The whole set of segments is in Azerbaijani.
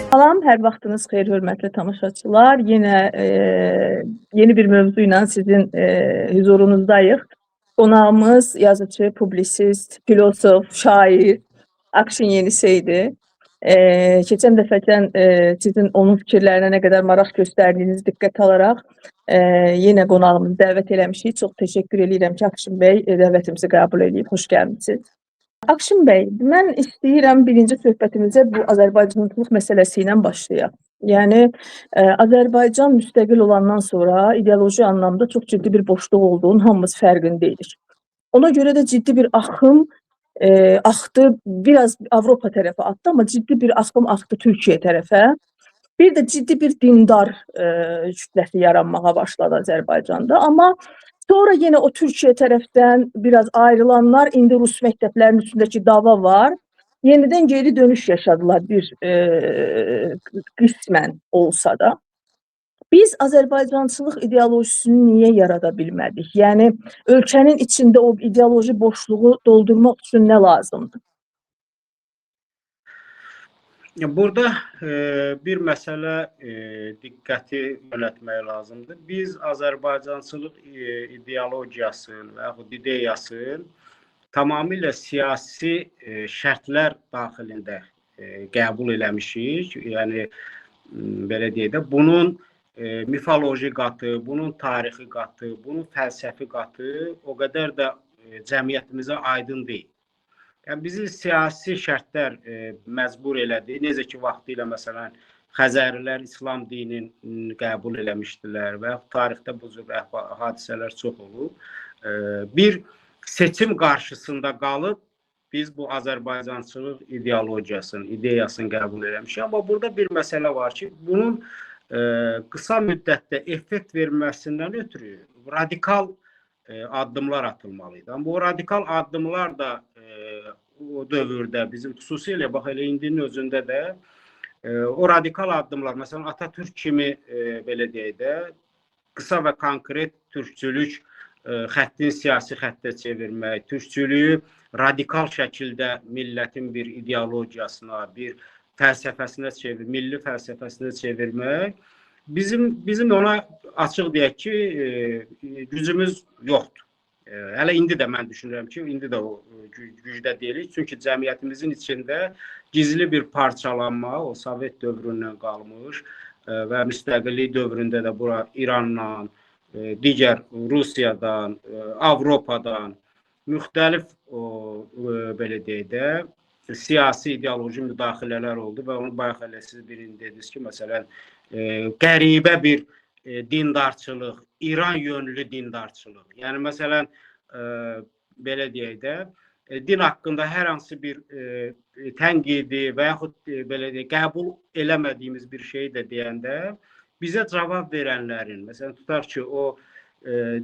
Salam, hər vaxtınız xeyir, hörmətli tamaşaçılar. Yenə yeni bir mövzu ilə sizin huzurunuzdayıq. Qonağımız yazıcı, publisist, filosof, şair Akşin Yeniseydi. Keçən dəfədən sizin onun fikirlərinə nə qədər maraq göstərdiyinizi diqqət alaraq yenə qonağımızı dəvət eləmişik. Çox təşəkkür edirəm ki, Akşin bəy dəvətimizi qəbul edib. Xoş gəlmisiniz. Akşin bəy, mən istəyirəm birinci söhbətimizə bu Azərbaycanlılıq məsələsi ilə başlayaq. Yəni Azərbaycan müstəqil olandan sonra ideoloji anlamda çox ciddi bir boşluq olduğunu hamımız fərqindəyik. Ona görə də ciddi bir axım axdı, biraz Avropa tərəfə atdı, amma ciddi bir axım axdı Türkiyə tərəfə. Bir də ciddi bir dindar kütləsi yaranmağa başladı Azərbaycanda. Amma sonra yenə o Türkiyə tərəfdən biraz ayrılanlar, indi rus məktəblərinin üstündəki dava var. Yenidən geri dönüş yaşadılar bir qismən olsa da. Biz Azərbaycançılıq ideolojisini niyə yarada bilmədik? Yəni ölkənin içində o ideoloji boşluğu doldurmaq üçün nə lazımdır? Burada bir məsələ diqqəti yönəltmək lazımdır. Biz Azərbaycançılıq ideologiyasını və yaxud ideyasını tamamilə siyasi şərtlər daxilində qəbul eləmişik. Yəni belə deyək də, bunun mifoloji qatı, bunun tarixi qatı, bunun fəlsəfi qatı o qədər də cəmiyyətimizə aydın deyil. Yəni bizi siyasi şərtlər məcbur elədi. Necə ki, vaxtilə məsələn Xəzərilər İslam dinini qəbul eləmişdilər və tarixdə bu cür hadisələr çox olub. Bir seçim qarşısında qalıb biz bu Azərbaycançılıq ideologiyasını, ideyasını qəbul eləmişik. Amma burada bir məsələ var ki, bunun qısa müddətdə effekt verməsindən ötürü radikal addımlar atılmalıydı. Amma bu radikal addımlar da o dövrdə bizim xüsusilə bax elə indinin özündə də o radikal addımlar, məsələn Atatürk kimi belə deyək də qısa və konkret türkçülük xəttin siyasi xəttə çevirmək, türkçülüyü radikal şəkildə millətin bir ideologiyasına, bir fəlsəfəsinə çevirmək, milli fəlsəfəsinə çevirmək bizim ona açıq deyək ki, gücümüz yoxdur. Hələ indi də mən düşünürəm ki, indi də o gücdə deyilik. Çünki cəmiyyətimizin içində gizli bir parçalanma, o Sovet dövründən qalmış və müstəqillik dövründə də bura İrandan, digər Rusiyadan, Avropadan müxtəlif belə deyək də siyasi ideoloji müdaxilələr oldu və onu bayaq elə siz birini dediniz ki, məsələn qəribə bir dindarçılıq, İran yönlü dindarçılıq. Yəni məsələn belə deyək də din haqqında hər hansı bir tənqidi və yaxud belə deyək qəbul eləmədiyimiz bir şey də deyəndə bizə cavab verənlərin, məsələn tutaq ki, o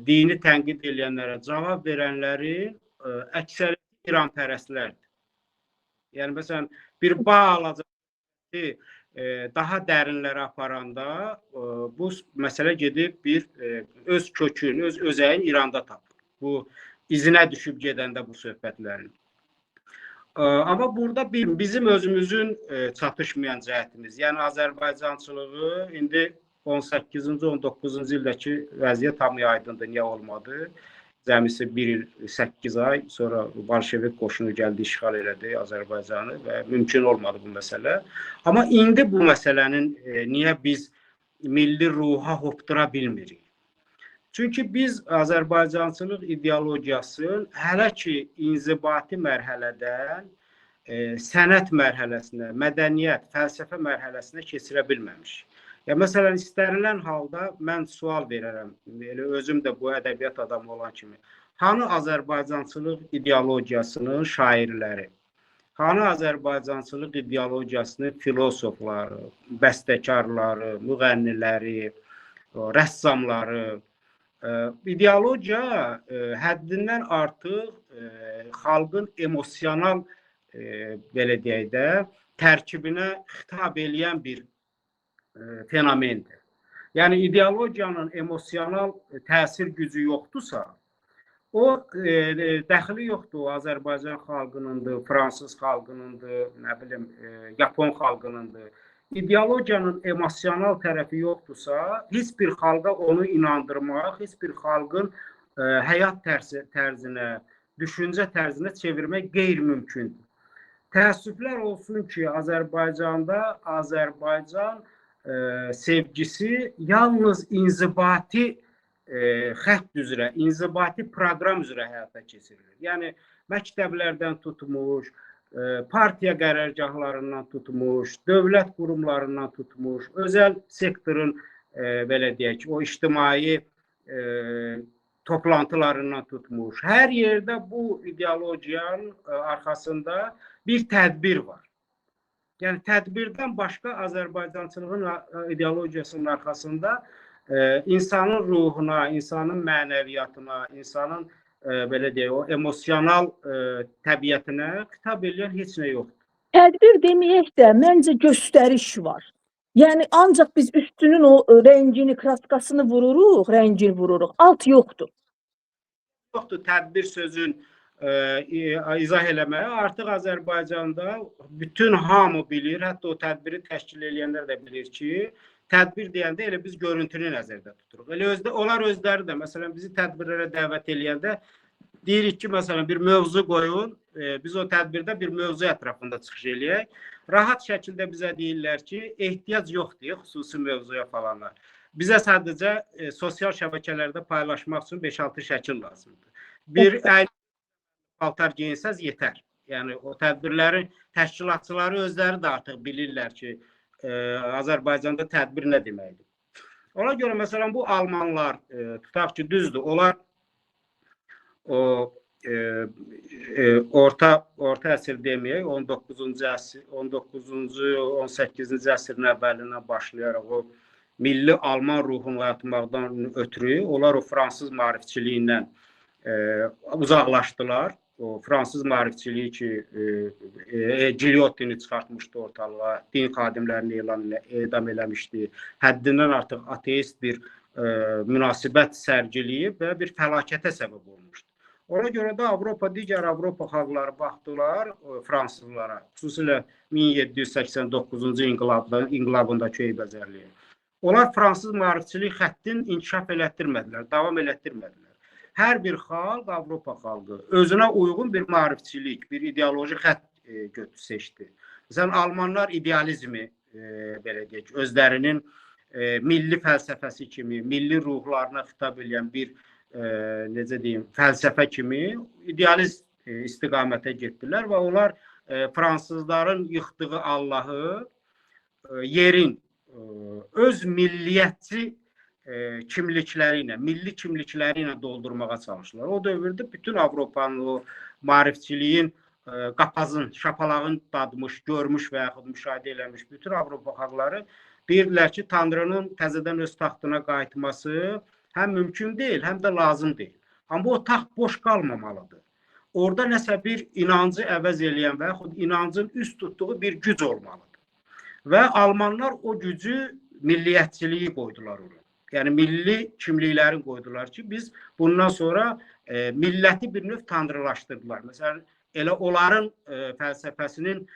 dini tənqid edənlərə cavab verənlərin əksəriyyəti İranpərəstlərdir. Yəni məsələn bir bağ alacaqdır daha dərinlərə aparanda bu məsələ gedib bir öz kökünü, öz özəyini İranda tapır. Bu izinə düşüb gedəndə bu söhbətlərin. Amma burada bizim özümüzün çatışmayan cəhətimiz, yəni Azərbaycançılığı indi 18-ci, 19-cu ildəki vəziyyət hamıya aydındır, niyə olmadı? Cəmisi 1 il 8 ay sonra Bolşevik qoşunu gəldi, işğal elədi Azərbaycanı və mümkün olmadı bu məsələ. Amma indi bu məsələnin niyə biz milli ruha hopdura bilmirik? Çünki biz Azərbaycançılıq ideologiyasını hələ ki inzibati mərhələdən sənət mərhələsinə, mədəniyyət, fəlsəfə mərhələsinə keçirə bilməmişik. Ya məsələn, istənilən halda mən sual verərəm, elə özüm də bu ədəbiyyat adamı olan kimi. Hanı Azərbaycançılıq ideologiyasının şairləri, hanı Azərbaycançılıq ideologiyasının filosofları, bəstəkarları, müğənniləri, rəssamları, ideologiya həddindən artıq xalqın emosional, belə deyək də, tərkibinə xitab eləyən bir fenomendir. Yəni ideologiyanın emosional təsir gücü yoxdursa, o dəxli yoxdur Azərbaycan xalqınındır, fransız xalqınındır, nə bilim, Yapon xalqınındır. ideologiyanın emosional tərəfi yoxdursa, heç bir xalqa onu inandırmaq, heç bir xalqın həyat tərzinə, düşüncə tərzinə çevirmək qeyri-mümkündür. Təəssüflər olsun ki, Azərbaycanda Azərbaycan sevgisi yalnız inzibati xətt üzrə, inzibati proqram üzrə həyata keçirilir. Yəni, məktəblərdən tutmuş, partiya qərargahlarından tutmuş, dövlət qurumlarından tutmuş, özəl sektorun, belə deyək, o ictimai toplantılarından tutmuş. Hər yerdə bu ideologiyanın arxasında bir tədbir var. Yəni, tədbirdən başqa Azərbaycançılığın ideologiyasının arxasında insanın ruhuna, insanın mənəviyyatına, insanın belə deyək, o emosional təbiətinə xitab edən heç nə yoxdur. Tədbir deməyək də, məncə göstəriş var. Yəni, ancaq biz üstünün o rəngini, kraskasını vururuq, rəngini vururuq. Alt yoxdur. Yoxdur, tədbir sözün izah eləməyə. Artıq Azərbaycanda bütün hamı bilir, hətta o tədbiri təşkil edənlər də bilir ki, tədbir deyəndə elə biz görüntünü nəzərdə tuturuq. Elə onlar özləri də, məsələn, bizi tədbirlərə dəvət eləyəndə deyirik ki, məsələn, bir mövzu qoyun, biz o tədbirdə bir mövzu ətrafında çıxış eləyək. Rahat şəkildə bizə deyirlər ki, ehtiyac yoxdur, xüsusi mövzuya falana. Bizə sadəcə sosial şəbəkələrdə paylaşmaq üçün 5-6 şəkil lazımdır. Bir paltar giyinsəz yetər. Yəni, o tədbirlərin təşkilatçıları özləri də artıq bilirlər ki, Azərbaycanda tədbir nə deməkdir. Ona görə, məsələn, bu almanlar, tutaq ki, düzdür, onlar orta əsr deməyək, 19-cu əsr, 19-cu, 18-ci əsrin əvvəlindən başlayaraq o milli Alman ruhunu oyatmaqdan ötürü, onlar o fransız maarifçiliyindən uzaqlaşdılar. O fransız maarifçiliyi ki, Gilyotini çıxartmışdı ortalığa, din xadimlərini edam eləmişdi, həddindən artıq ateist bir münasibət sərgiləyib və bir fəlakətə səbəb olmuşdu. Ona görə də digər Avropa xalqları baxdılar fransızlara, xüsusilə 1789-cu inqilabındakı eybəcərliyə. Onlar fransız maarifçilik xəttini inkişaf elətdirmədilər, davam elətdirmədilər. Hər bir xalq, Avropa xalqı özünə uyğun bir maarifçilik, bir ideoloji xətt seçdi. Məsələn, Almanlar idealizmi, belə deyək, özlərinin milli fəlsəfəsi kimi, milli ruhlarına xitab edən bir, necə deyim, fəlsəfə kimi idealist istiqamətə getdilər və onlar fransızların yıxdığı Allahı yerin öz milliyyətçi kimlikləri ilə, milli kimlikləri ilə doldurmağa çalışırlar. O dövrdə bütün Avropanın o maarifçiliyin qapazın, şapalağın dadmış, görmüş və yaxud müşahidə eləmiş bütün Avropa xalqları deyirlər ki, Tanrının təzədən öz taxtına qayıtması həm mümkün deyil, həm də lazım deyil. Amma o taxt boş qalmamalıdır. Orada nəsə bir inancı əvəz eləyən və yaxud inancın üst tutduğu bir güc olmalıdır. Və Almanlar o gücü milliyyətçiliyi qoydular oraya. Yəni, milli kimliklərini qoydular ki, biz bundan sonra milləti bir növ tanrılaşdırdılar. Məsələn, elə onların fəlsəfəsinin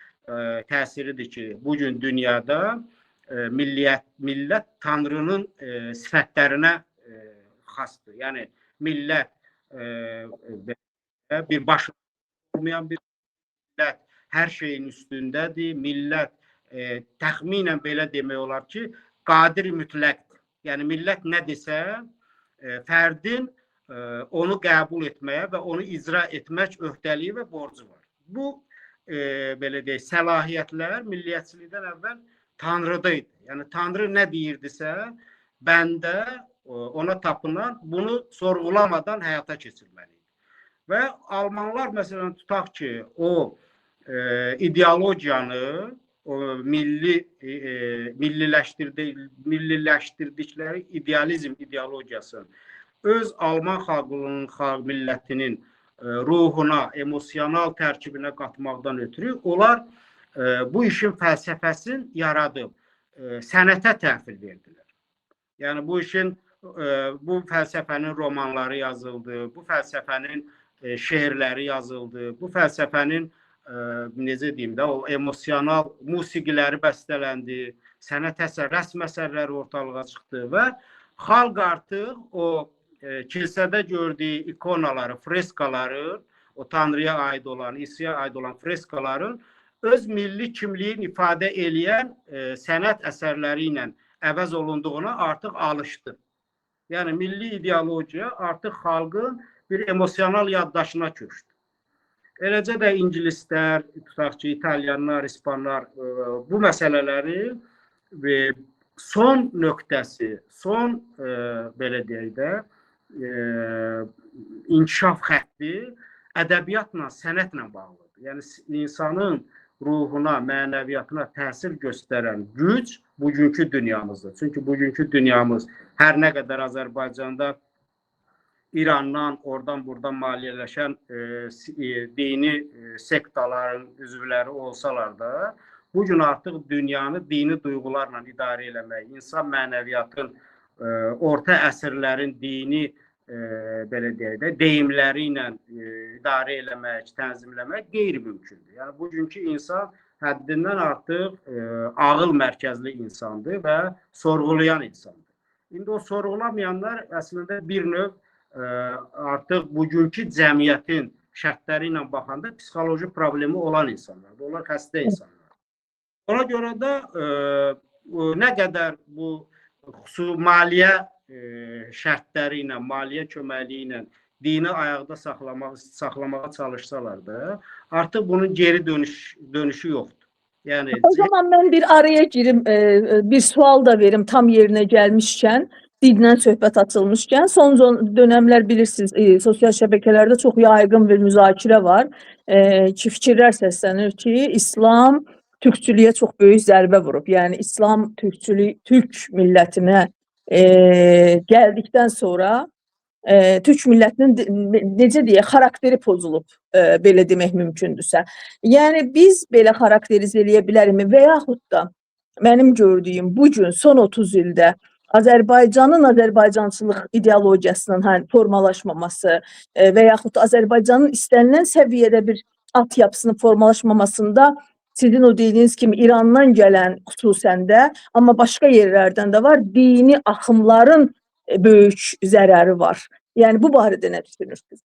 təsiridir ki, bugün dünyada millət tanrının sifətlərinə xasdır. Yəni, millət bir başı olmayan bir millət hər şeyin üstündədir. Millət təxminən belə demək olar ki, qadir mütləqdir. Yəni, millət nə desə, fərdin onu qəbul etməyə və onu icra etmək öhdəliyi və borcu var. Bu, belə deyək, səlahiyyətlər milliyyətçilikdən əvvəl Tanrıda idi. Yəni, Tanrı nə deyirdisə, bəndə ona tapınan bunu sorğulamadan həyata keçirməliydi. Və Almanlar, məsələn, tutaq ki, o ideologiyanı, o milliləşdirdikləri idealizm ideologiyasını öz Alman xalqının, xalq millətinin ruhuna, emosional tərkibinə qatmaqdan ötürü onlar bu işin fəlsəfəsini yaradıb sənətə təhvil verdilər. Yəni, bu fəlsəfənin romanları yazıldı, bu fəlsəfənin şeirləri yazıldı, bu fəlsəfənin necə deyim də, o emosional musiqiləri bəstələndi, sənət əsər, rəsm əsərləri ortalığa çıxdı və xalq artıq o kilsədə gördüyü ikonaları, freskaları, o Tanrıya aid olan, İsa'ya aid olan freskaların öz milli kimliyin ifadə eləyən sənət əsərləri ilə əvəz olunduğuna artıq alışdı. Yəni milli ideologiya artıq xalqın bir emosional yaddaşına köçdü. Eləcə də ingilislər, tutaq ki, italyanlar, ispanlar bu məsələləri son nöqtəsi, son belə deyək də inkişaf xətti ədəbiyyatla, sənətlə bağlıdır. Yəni insanın ruhuna, mənəviyyatına təsir göstərən güc bugünkü dünyamızdır. Çünki bugünkü dünyamız hər nə qədər Azərbaycanda İrandan, oradan-buradan maliyyələşən dini sektaların üzvləri olsalar da, bugün artıq dünyanı dini duyğularla idarə eləmək, insan mənəviyyatın, orta əsrlərin dini belə deyək də, deyimləri ilə idarə eləmək, tənzimləmək qeyri-mümkündür. Yəni, bugünkü insan həddindən artıq ağıl mərkəzli insandır və sorğulayan insandır. İndi o sorğulamayanlar əslində bir növ artıq bugünkü cəmiyyətin şərtləri ilə baxanda psixoloji problemi olan insanlardır. Onlar xəstə insanlar. Ona görə də nə qədər bu maliyyə şərtləri ilə, maliyyə köməkliyi ilə dini ayaqda saxlamağa çalışsalar da, artıq bunun geri dönüşü yoxdur. Yəni, o zaman mən bir araya girim, bir sual da verim tam yerinə gəlmişkən, dindən söhbət açılmışkən. Son dönəmlər bilirsiniz, sosial şəbəkələrdə çox yaygın bir müzakirə var ki, fikirlər səslənir ki, İslam türkçülüyə çox böyük zərbə vurub. Yəni, İslam türk millətinə gəldikdən sonra Türk millətinin necə deyə xarakteri pozulub, belə demək mümkündürsə. Yəni biz belə xarakterizə eləyə bilərikmi və yaxud da mənim gördüyüm bu gün son 30 ildə Azərbaycanın Azərbaycançılıq ideologiyasının formalaşmaması və yaxud da Azərbaycanın istənilən səviyyədə bir altyapısının formalaşmamasında sizin o dediyiniz kimi İrandan gələn xüsusən də, amma başqa yerlərdən də var, dini axımların böyük zərəri var. Yəni bu barədə nə düşünürsünüz?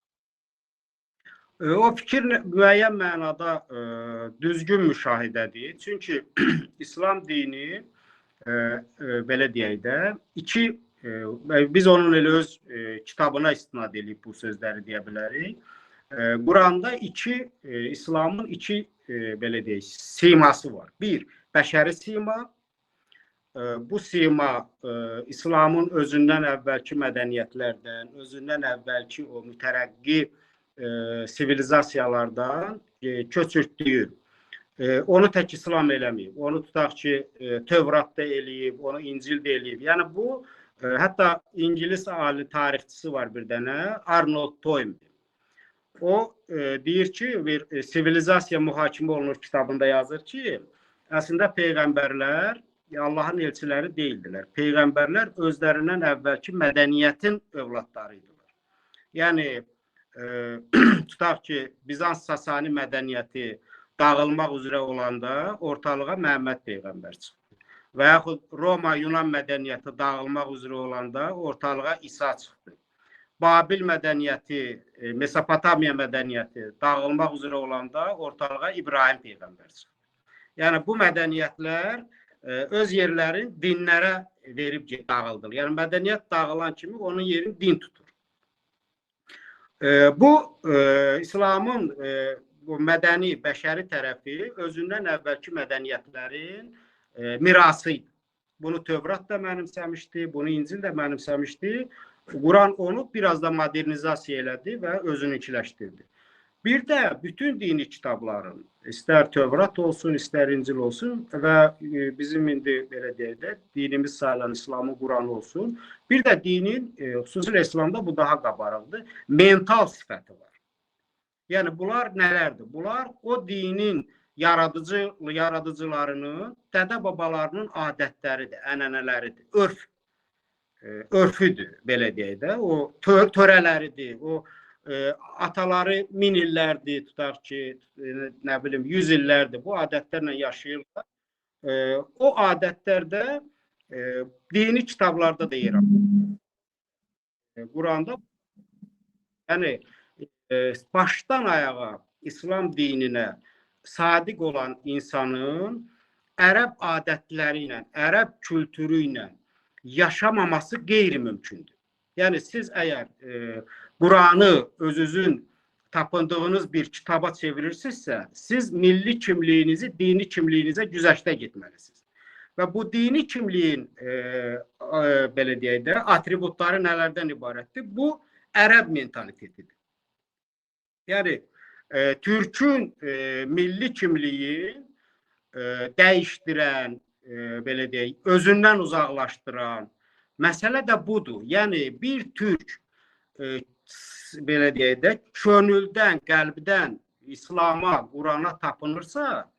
O fikir müəyyən mənada düzgün müşahidədir. Çünki İslam dini belə deyək də, biz onun elə öz kitabına istinad edib bu sözləri deyə bilərik. Quranda İslamın iki belə deyək, siması var. Bir, bəşəri sima. Bu sima İslamın özündən əvvəlki mədəniyyətlərdən, özündən əvvəlki o mütərəqqi sivilizasiyalardan köçürtdüyü, onu tək İslam eləməyib, onu tutaq ki, Tövratda eləyib, onu İncildə eləyib. Yəni bu, hətta İngilis ali tarixçisi var bir dənə, Arnold Toynbee. O deyir ki, bir sivilizasiya mühakimə olunur kitabında yazır ki, əslində peyğəmbərlər Allahın elçiləri deyildilər. Peyğəmbərlər özlərindən əvvəlki mədəniyyətin övladlarıydılar. Yəni, tutaq ki, Bizans-Sasani mədəniyyəti dağılmaq üzrə olanda ortalığa Məhəmməd Peyğəmbər çıxdı. Və yaxud Roma-Yunan mədəniyyəti dağılmaq üzrə olanda ortalığa İsa çıxdı. Babil mədəniyyəti, Mesopotamiya mədəniyyəti dağılmaq üzrə olanda ortalığa İbrahim Peyğəmbər çıxdı. Yəni, bu mədəniyyətlər öz yerlərin dinlərə verib dağıldılar. Yəni, mədəniyyət dağılan kimi onun yerini din tutur. Bu, İslamın mədəni, bəşəri tərəfi özündən əvvəlki mədəniyyətlərin mirasıydı. Bunu Tövrat da mənimsəmişdi, bunu İncil də mənimsəmişdi. Quran onu biraz da modernizasiya elədi və özününkiləşdirdi. Bir də bütün dini kitabların, istər Tövrat olsun, istər İncil olsun və bizim indi belə deyək də, dinimiz sayılan İslamın Quranı olsun, bir də dinin, xüsusilə İslamda bu daha qabarıqdır, mental sifəti var. Yəni bunlar nələrdir? Bunlar o dinin yaradıcılarının, dədə-babalarının adətləridir, ənənələridir, örfüdür, belə deyək də, o törələridir, o ataları 1000 illərdir, tutaq ki, nə bilim 100 illərdir bu adətlərlə yaşayırlar. O adətlərdə dini kitablarda da yer alır. Quranda yəni başdan ayağa İslam dininə sadiq olan insanın ərəb adətləri ilə, ərəb kültürü ilə yaşamaması qeyri-mümkündür. Yəni siz əgər Quranı özünüzün tapındığınız bir kitaba çevirirsinizsə, siz milli kimliyinizi, dini kimliyinizə güzəştə getməlisiniz. Və bu dini kimliyin belə deyək də, atributları nələrdən ibarətdir? Bu ərəb mentalitetidir. Yəni Türkün milli kimliyi dəyişdirən, belə deyək, özündən uzaqlaşdıran məsələ də budur. Yəni bir türk belə deyək də, könüldən, qəlbdən İslama, Qurana tapınırsa,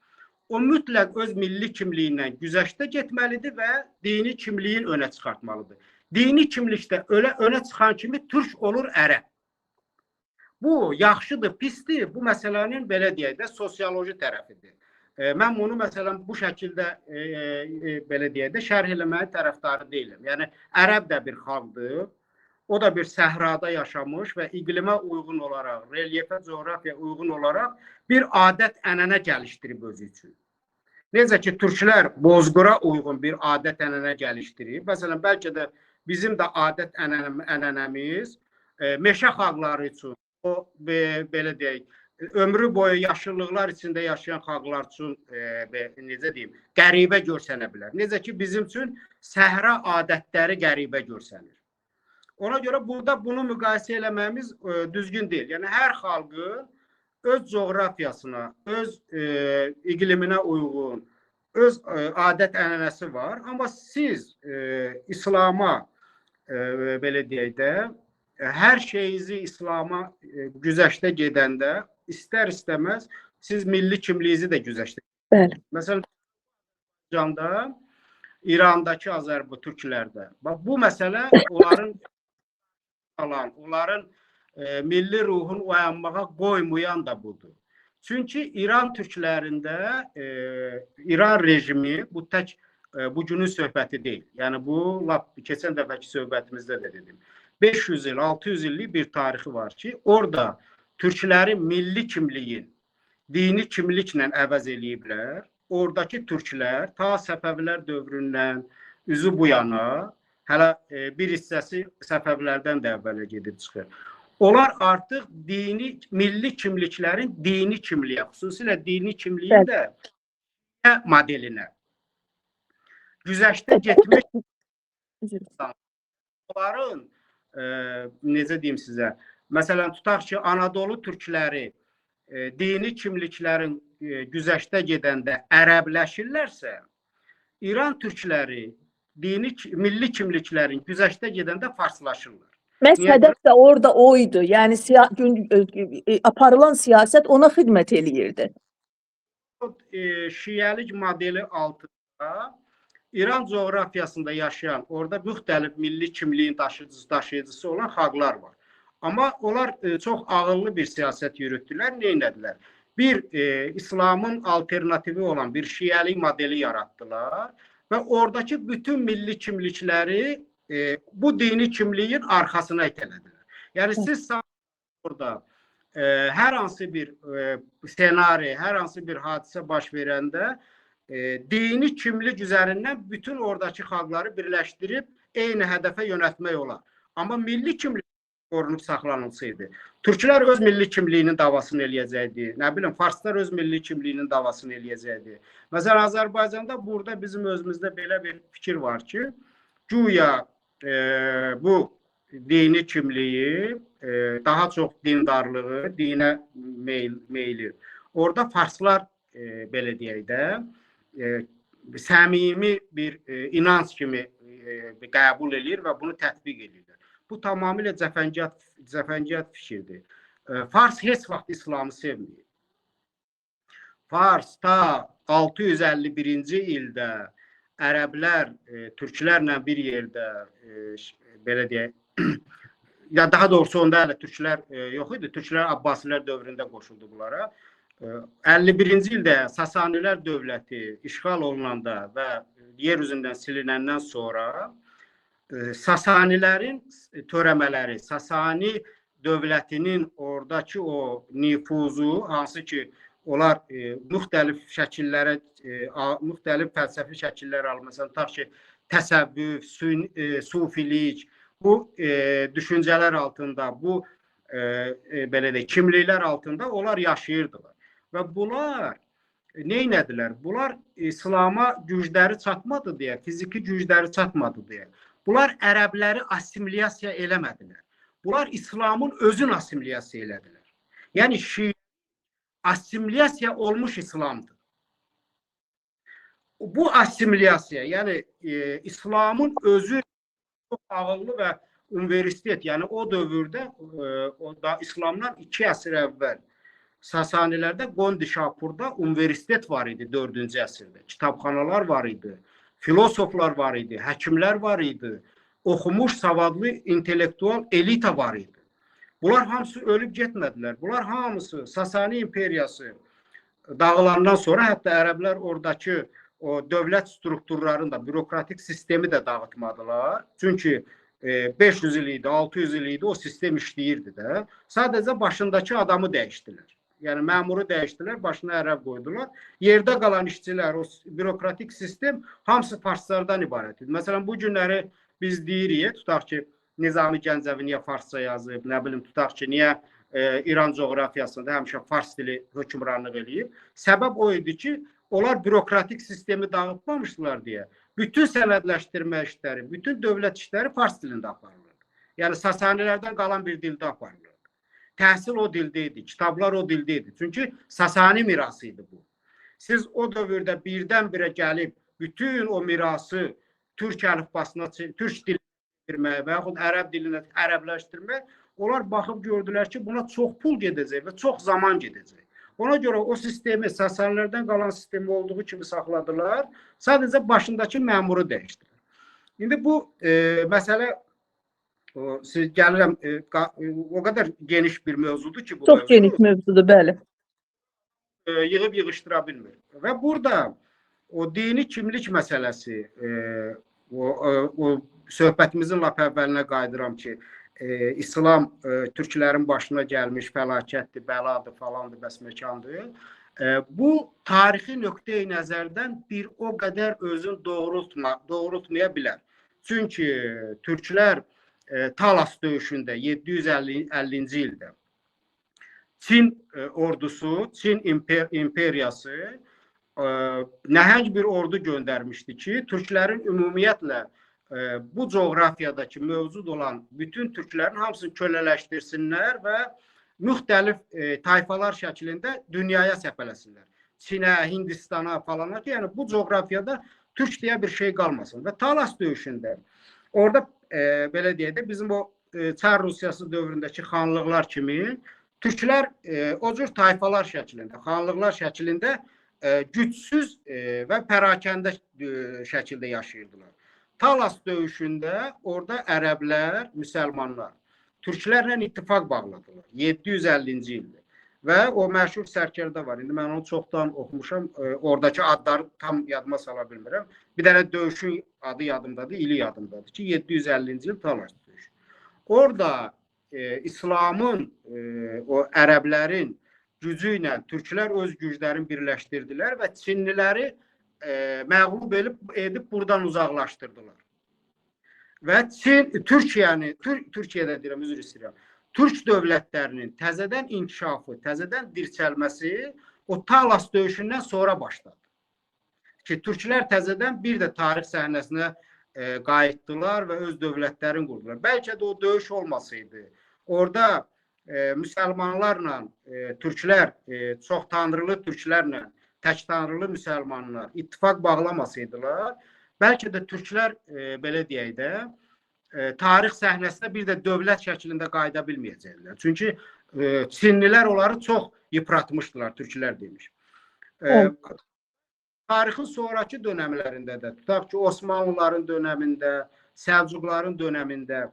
o mütləq öz milli kimliyindən güzəştə getməlidir və dini kimliyin önə çıxartmalıdır. Dini kimlikdə önə çıxan kimi türk olur ərəb. Bu yaxşıdır, pisdir. Bu məsələnin belə deyək də sosioloji tərəfidir. Mən bunu məsələn bu şəkildə belə deyək də şərh eləməyin tərəfdarı deyiləm. Yəni ərəb də bir xalqdır. O da bir səhrada yaşamış və iqlimə uyğun olaraq, relyefə, coğrafiyaya uyğun olaraq bir adət-ənənə gəlişdirib özü üçün. Necə ki, türklər bozqura uyğun bir adət-ənənə gəlişdirib. Məsələn, bəlkə də bizim də adət-ənənəmiz meşə xalqları üçün, o belə deyək, ömrü boyu yaşıllıqlar içində yaşayan xalqlar üçün necə deyim, qəribə görsənə bilər. Necə ki, bizim üçün səhra adətləri qəribə görsənir. Ona görə burada bunu müqayisə eləməyimiz düzgün deyil. Yəni, hər xalqın öz coğrafiyasına, öz iqliminə uyğun, öz adət-ənənəsi var. Amma siz İslama, belə deyək də, hər şeyinizi İslama güzəştə gedəndə, istər-istəməz siz milli kimliyinizi də güzəşdə gedərsiniz. Məsələn, Azərbaycanda, İrandakı Azərbaycan türklərdə. Bu məsələ onların milli ruhun oyanmağa qoymayan da budur. Çünki İran türklərində İran rejimi bu tək bugünün söhbəti deyil. Yəni bu keçən dəfəki söhbətimizdə də dedim. 500 il, 600 illik bir tarixi var ki, orada türklərin milli kimliyin dini kimliklə əvəz eləyiblər. Oradakı türklər ta Səfəvilər dövründən üzü bu yana, hələ bir hissəsi Səfəvlərdən də əvvələ gedib çıxır. Onlar artıq milli kimliklərin dini kimliyə, xüsusilə dini kimliyin də modelinə güzəştə getmək onların, necə deyim sizə, məsələn, tutaq ki, Anadolu türkləri dini kimliklərin güzəştə gedəndə ərəbləşirlərsə, İran türkləri milli kimliklərin güzəştə gedəndə farslaşırlar. Məhz hədəf də orada oydu. Yəni aparılan siyasət ona xidmət eləyirdi. Şiəlik modeli altında İran coğrafiyasında yaşayan, orada müxtəlif milli kimliyin daşıyıcısı olan xalqlar var. Amma onlar çox ağıllı bir siyasət yürütdülər. Nə etdilər? Bir İslamın alternativi olan bir şiəlik modeli yaratdılar və oradakı bütün milli kimlikləri bu dini kimliyin arxasına itələdilər. Yəni siz orada hər hansı bir senari, hər hansı bir hadisə baş verəndə dini kimlik üzərindən bütün oradakı xalqları birləşdirib eyni hədəfə yönəltmək olar. Amma milli kimlik qorunub saxlanılsaydı, türklər öz milli kimliyinin davasını eləyəcəkdi. Nə bilim, farslar öz milli kimliyinin davasını eləyəcəkdi. Məsələn, Azərbaycanda burada bizim özümüzdə belə bir fikir var ki, güya bu dini kimliyi, daha çox dindarlığı, dinə meyli. Orada farslar, belə deyək də, səmimi bir inanc kimi qəbul edir və bunu tətbiq edir. Bu tamamilə cəfəngiyat fikirdir. Fars heç vaxt İslamı sevmir. Fars ta 651-ci ildə ərəblər, türklərlə bir yerdə belə deyək, ya daha doğrusu onda hələ türklər yox idi. Türklər Abbasilər dövründə qoşuldu bunlara. 51-ci ildə Sasanilər dövləti işğal olunanda və yer üzündən silinəndən sonra Sasanilərin törəmələri, Sasani dövlətinin oradakı o nüfuzu, hansı ki onlar müxtəlif şəkillərə, müxtəlif fəlsəfi şəkillər alır. Məsələn, tutaq ki, təsəvvüf, sufilik, bu düşüncələr altında, bu belə də kimliklər altında onlar yaşayırdılar. Və bunlar nə etdilər? Bunlar İslama gücləri çatmadı deyə, fiziki gücləri çatmadı deyə. Bunlar ərəbləri assimilyasiya eləmədilər. Bunlar İslamın özün assimilyasiya elədilər. Yəni assimilyasiya olmuş İslamdır. Bu assimilyasiya, yəni İslamın özü çox ağıllı və universitet, yəni o dövrdə, o da İslamdan 2 əsr əvvəl Sasanilərdə Qondişapurda universitet var idi 4-cü əsrdə. Kitabxanalar var idi, filosoflar var idi, həkimlər var idi, oxumuş, savadlı, intellektual elita var idi. Bunlar hamısı ölüb getmədilər. Bunlar hamısı Sasani imperiyası dağılandan sonra, hətta ərəblər oradakı o dövlət strukturlarını da, bürokratik sistemi də dağıtmadılar. Çünki 500 il idi, 600 il idi, o sistem işləyirdi də. Sadəcə başındakı adamı dəyişdilər. Yəni məmuru dəyişdilər, başına ərəb qoydular. Yerdə qalan işçilər, o bürokratik sistem hamısı farslardan ibarət idi. Məsələn, bu günləri biz deyirik, tutaq ki, Nizami Gəncəvi niyə farsça yazıb, nə bilim, tutaq ki, niyə İran coğrafiyasında həmişə fars dili hökmranlıq eləyib. Səbəb o idi ki, onlar bürokratik sistemi dağıtmamışdılar deyə. Bütün sənədləşdirmə işləri, bütün dövlət işləri fars dilində aparılır. Yəni Sasanilərdən qalan bir dildə aparılır. Təhsil o dildə idi, kitablar o dildə idi. Çünki Sasani mirası idi bu. Siz o dövrdə birdən-birə gəlib bütün o mirası türk əlifbasına, türk dilinə çevirməyə və yaxud ərəb dilinə ərəbləşdirmək, onlar baxıb gördülər ki, buna çox pul gedəcək və çox zaman gedəcək. Ona görə o sistemi, Sasanilərdən qalan sistemi olduğu kimi saxladılar, sadəcə başındakı məmuru dəyişdilər. İndi bu məsələ, siz gəlirəm, o qədər geniş bir mövzudur ki, bu çox geniş mövzudur, bəli. Yığıb yığışdıra bilmir. Və burada o dini kimlik məsələsi, o söhbətimizin lap əvvəlinə qayıdıram ki, İslam türklərin başına gəlmiş fəlakətdir, bəladır, falandır, bəsməkandır. Bu tarixi nöqteyi nəzərdən bir o qədər özünü doğrultmaya bilər. Çünki türklər Talas döyüşündə 750-ci ildə Çin ordusu, Çin imperiyası nəhəng bir ordu göndərmişdi ki, türklərin ümumiyyətlə bu coğrafiyadakı mövcud olan bütün türklərin hamısını kölələşdirsinlər və müxtəlif tayfalar şəklində dünyaya səpələsinlər. Çinə, Hindistana falana ki, yəni bu coğrafiyada türk deyə bir şey qalmasın. Və Talas döyüşündə orada belə deyək də bizim o Çar Rusiyası dövründəki xanlıqlar kimi türklər o cür tayfalar şəklində, xanlıqlar şəklində gücsüz və pərakəndə şəkildə yaşayırdılar. Talas döyüşündə orada ərəblər, müsəlmanlar türklərlə ittifaq bağladılar 750-ci ildə. Və o məşhur sərkərdə var. İndi mən onu çoxdan oxumuşam. Oradakı adları tam yadıma sala bilmirəm. Bir dənə döyüşün adı yadımdadır, ili yadımdadır ki, 750-ci il Talas döyüşü. Orada İslamın, o ərəblərin gücü ilə türklər öz güclərini birləşdirdilər və Çinliləri məğlub edib buradan uzaqlaşdırdılar. Və Türkiyədə deyirəm, üzr istəyirəm, türk dövlətlərinin təzədən inkişafı, təzədən dirçəlməsi o Talas döyüşündən sonra başladı. Ki, türklər təzədən bir də tarix səhnəsinə qayıtdılar və öz dövlətlərini qurdular. Bəlkə də o döyüş olmasaydı, orada müsəlmanlarla türklər, çox tanrılı türklərlə tək tanrılı müsəlmanlar ittifaq bağlamasaydılar, bəlkə də türklər, belə deyək də, tarix səhnəsinə bir də dövlət şəklində qayıda bilməyəcəklər. Çünki Çinlilər onları çox yıpratmışdılar, türklər demiş. Tarixin sonraki dönəmlərində də, tutaq ki, Osmanlıların dönəmində, Səlcuqların dönəmində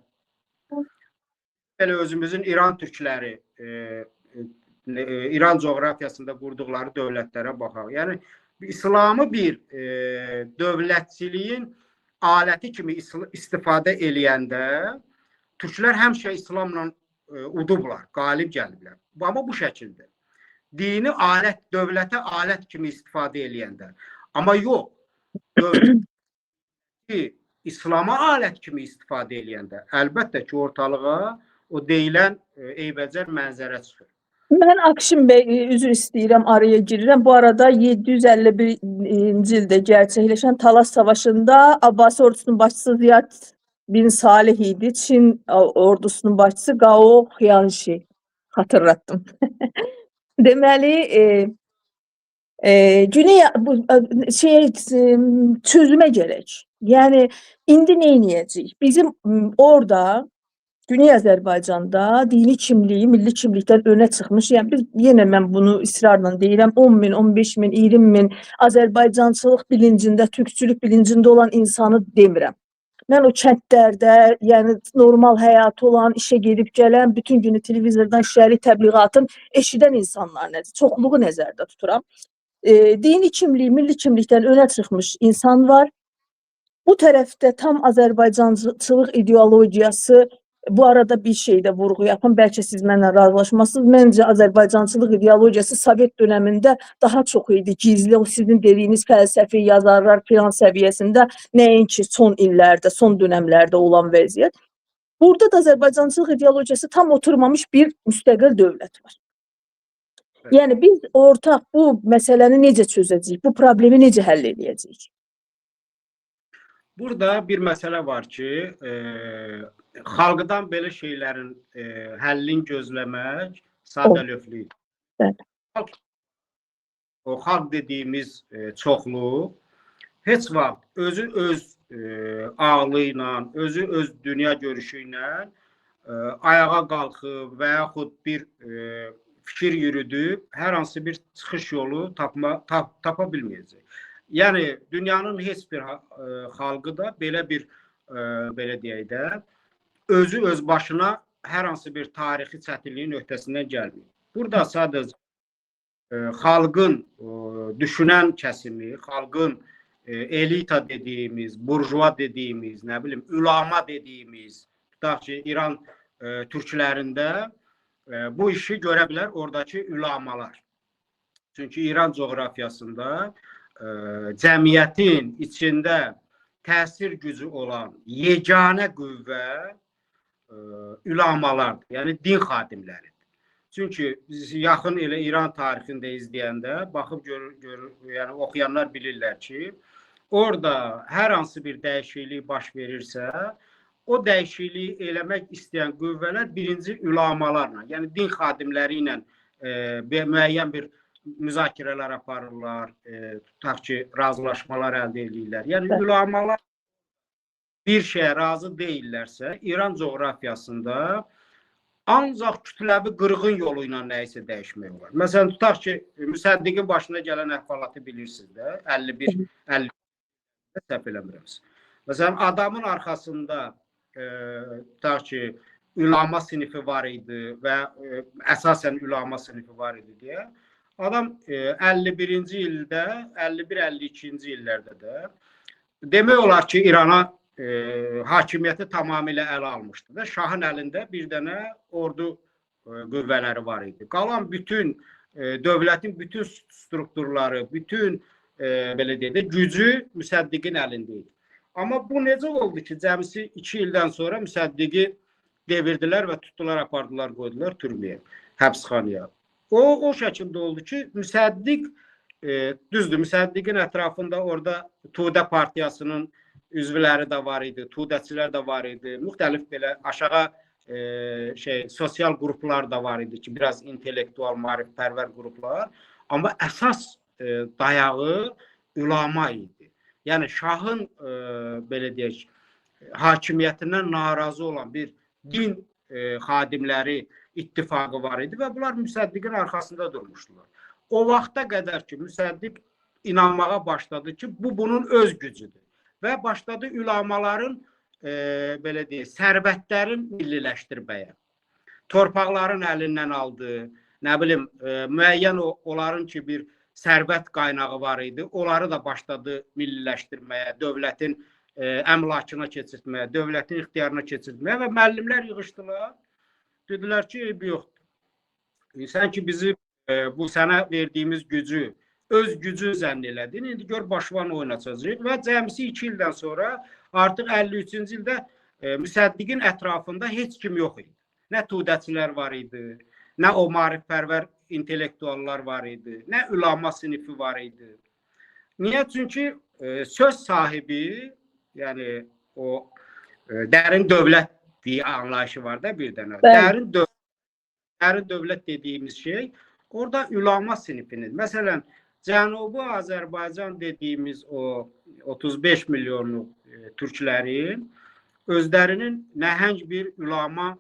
elə özümüzün İran türkləri İran coğrafiyasında qurduqları dövlətlərə baxaq. Yəni İslamı bir dövlətçiliyin aləti kimi istifadə eləyəndə türklər həmişə İslamla udublar, qalib gəliblər. Amma bu şəkildə. Dini alət, dövlətə alət kimi istifadə eləyəndə. Amma yox, dövləti İslama alət kimi istifadə eləyəndə, əlbəttə ki, ortalığa o deyilən eybəcər mənzərə çıxır. Mən Akşin bəy, üzr istəyirəm, araya girirəm. Bu arada 751-ci ildə gerçəkləşən Talas Savaşında Abbasi ordusunun başçısı Ziyad bin Salih idi. Çin ordusunun başçısı Gao Xianxi. Hatırlattım. Deməli, Güney çözümə gələk. Yəni indi nə edəcəyik? Bizim orada Güney Azərbaycanda dini kimliyi, milli kimlikdən önə çıxmış. Yəni biz yenə mən bunu israrla deyirəm, 10 min, 15 min, 20 min Azərbaycançılıq bilincində, türkçülük bilincində olan insanı demirəm. Mən o kəndlərdə, yəni normal həyatı olan, işə gedib gələn, bütün günü televizordan şəri təbliğatın eşidən insanlar nədir? Çoxluğu nəzərdə tuturam. Dini kimliyi, milli kimlikdən önə çıxmış insan var. Bu tərəfdə tam Azərbaycançılıq ideologiyası, bu arada bir şeydə vurğu yapın, bəlkə siz mənlə razılaşmasınız. Məncə Azərbaycançılıq ideologiyası Sovet dönəmində daha çox idi. Gizli, o sizin dediyiniz fəlsəfi yazarlar filan səviyyəsində, nəinki son illərdə, son dönəmlərdə olan vəziyyət. Burada da Azərbaycançılıq ideologiyası tam oturmamış bir müstəqil dövlət var. Yəni biz ortaq bu məsələni necə çözəcəyik, bu problemi necə həll edəcəyik? Burada bir məsələ var ki, xalqdan belə şeylərin həllini gözləmək sadəlövhlük. O xalq dediyimiz çoxluq heç vaxt özü öz ağlı ilə, özü öz dünya görüşü ilə ayağa qalxıb və yaxud bir fikir yürüdüb hər hansı bir çıxış yolu tapa bilməyəcək. Yəni dünyanın heç bir xalqı da belə bir belə deyək də özü öz başına hər hansı bir tarixi çətinliyin öhdəsindən gəlmir. Burada sadəcə xalqın düşünən kəsimi, xalqın elita dediyimiz, burjuva dediyimiz, nə bilim, ülama dediyimiz, tutaq ki, İran türklərində bu işi görə bilər oradakı ülamalar. Çünki İran coğrafiyasında cəmiyyətin içində təsir gücü olan yeganə qüvvə ülamalardır, yəni din xadimləridir. Çünki yaxın elə İran tarixində izləyəndə, baxıb yəni oxuyanlar bilirlər ki, orada hər hansı bir dəyişiklik baş verirsə, o dəyişikliyi eləmək istəyən qüvvələr birinci ülamalarla, yəni din xadimləri ilə müəyyən bir müzakirələr aparırlar, tutaq ki, razılaşmalar əldə edirlər. Yəni ülamalar bir şeyə razı deyillərsə, İran coğrafiyasında ancaq kütləvi qırğın yolu ilə nəyisə dəyişmək olar. Məsələn, tutaq ki, Müsəddiqin başına gələn əhvalatı bilirsiniz də, 51 səhv eləmirəmsə. Məsələn, adamın arxasında tutaq ki, ülama sinifi var idi və əsasən ülama sinifi var idi deyə, adam 51-ci ildə, 51-52-ci illərdə də demək olar ki, İrana hakimiyyəti tamamilə ələ almışdı və şahın əlində bir dənə ordu qüvvələri var idi. Qalan bütün dövlətin bütün strukturları, bütün belə deyək də gücü Müsəddiqin əlində idi. Amma bu necə oldu ki, cəmisi 2 ildən sonra Müsəddiqi devirdilər və tutdular, apardılar, qoydular türməyə, həbsxanaya. O şəkildə oldu ki, Müsəddiq, düzdür, Müsəddiqin ətrafında orada Tudə partiyasının üzvləri də var idi, Tudəçilər də var idi, müxtəlif belə aşağı sosial qruplar da var idi ki, biraz intellektual, maarifpərvər qruplar, amma əsas dayağı ülama idi. Yəni şahın belə deyək, hakimiyyətindən narazı olan bir din xadimləri ittifaqı var idi və bunlar Müsəddiqin arxasında durmuşdular. O vaxta qədər ki, Müsəddiq inanmağa başladı ki, bu bunun öz gücüdür və başladı ülamaların belə deyək, sərvətlərin milliləşdirməyə. torpaqların əlindən aldı. Nə bilim, müəyyən onların ki bir sərvət qaynağı var idi. Onları da başladı milliləşdirməyə, dövlətin əmlakına keçirtməyə, dövlətin ixtiyarına keçirtməyə və müəllimlər yığışdılar. Dedilər ki, yoxdur. Sən ki bizi bu sənə verdiyimiz gücü, öz gücü zənn elədin. İndi gör başvan oynatacaq və cəmisi 2 ildən sonra artıq 53-cü ildə müsəddiqin ətrafında heç kim yox idi. Nə tudəçilər var idi, nə o maarifpərvər intellektuallar var idi, nə ulama sinifi var idi. Niyə? Çünki söz sahibi, yəni o dərin dövlət deyə anlayışı var da bir dənə. Dərin dövlət dediyimiz şey orada ulama sinifinin. Məsələn, Cənubi Azərbaycan dediyimiz o 35 milyonluq türklərin özlərinin nəhəng bir ulama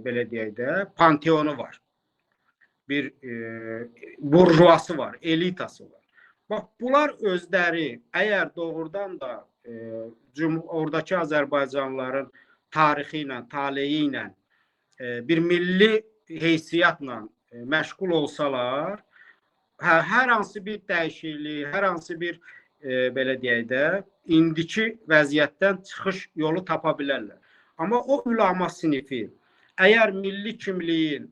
belə deyək də panteonu var. Bir burjuası var, elitası var. Bax, bunlar özləri əgər doğrudan da oradakı Azərbaycanlıların tarixi ilə, taleyi ilə bir milli heysiyyatla məşğul olsalar, hər hansı bir dəyişiklik, hər hansı bir belə deyək də indiki vəziyyətdən çıxış yolu tapa bilərlər. Amma o ulama sinifi əgər milli kimliyin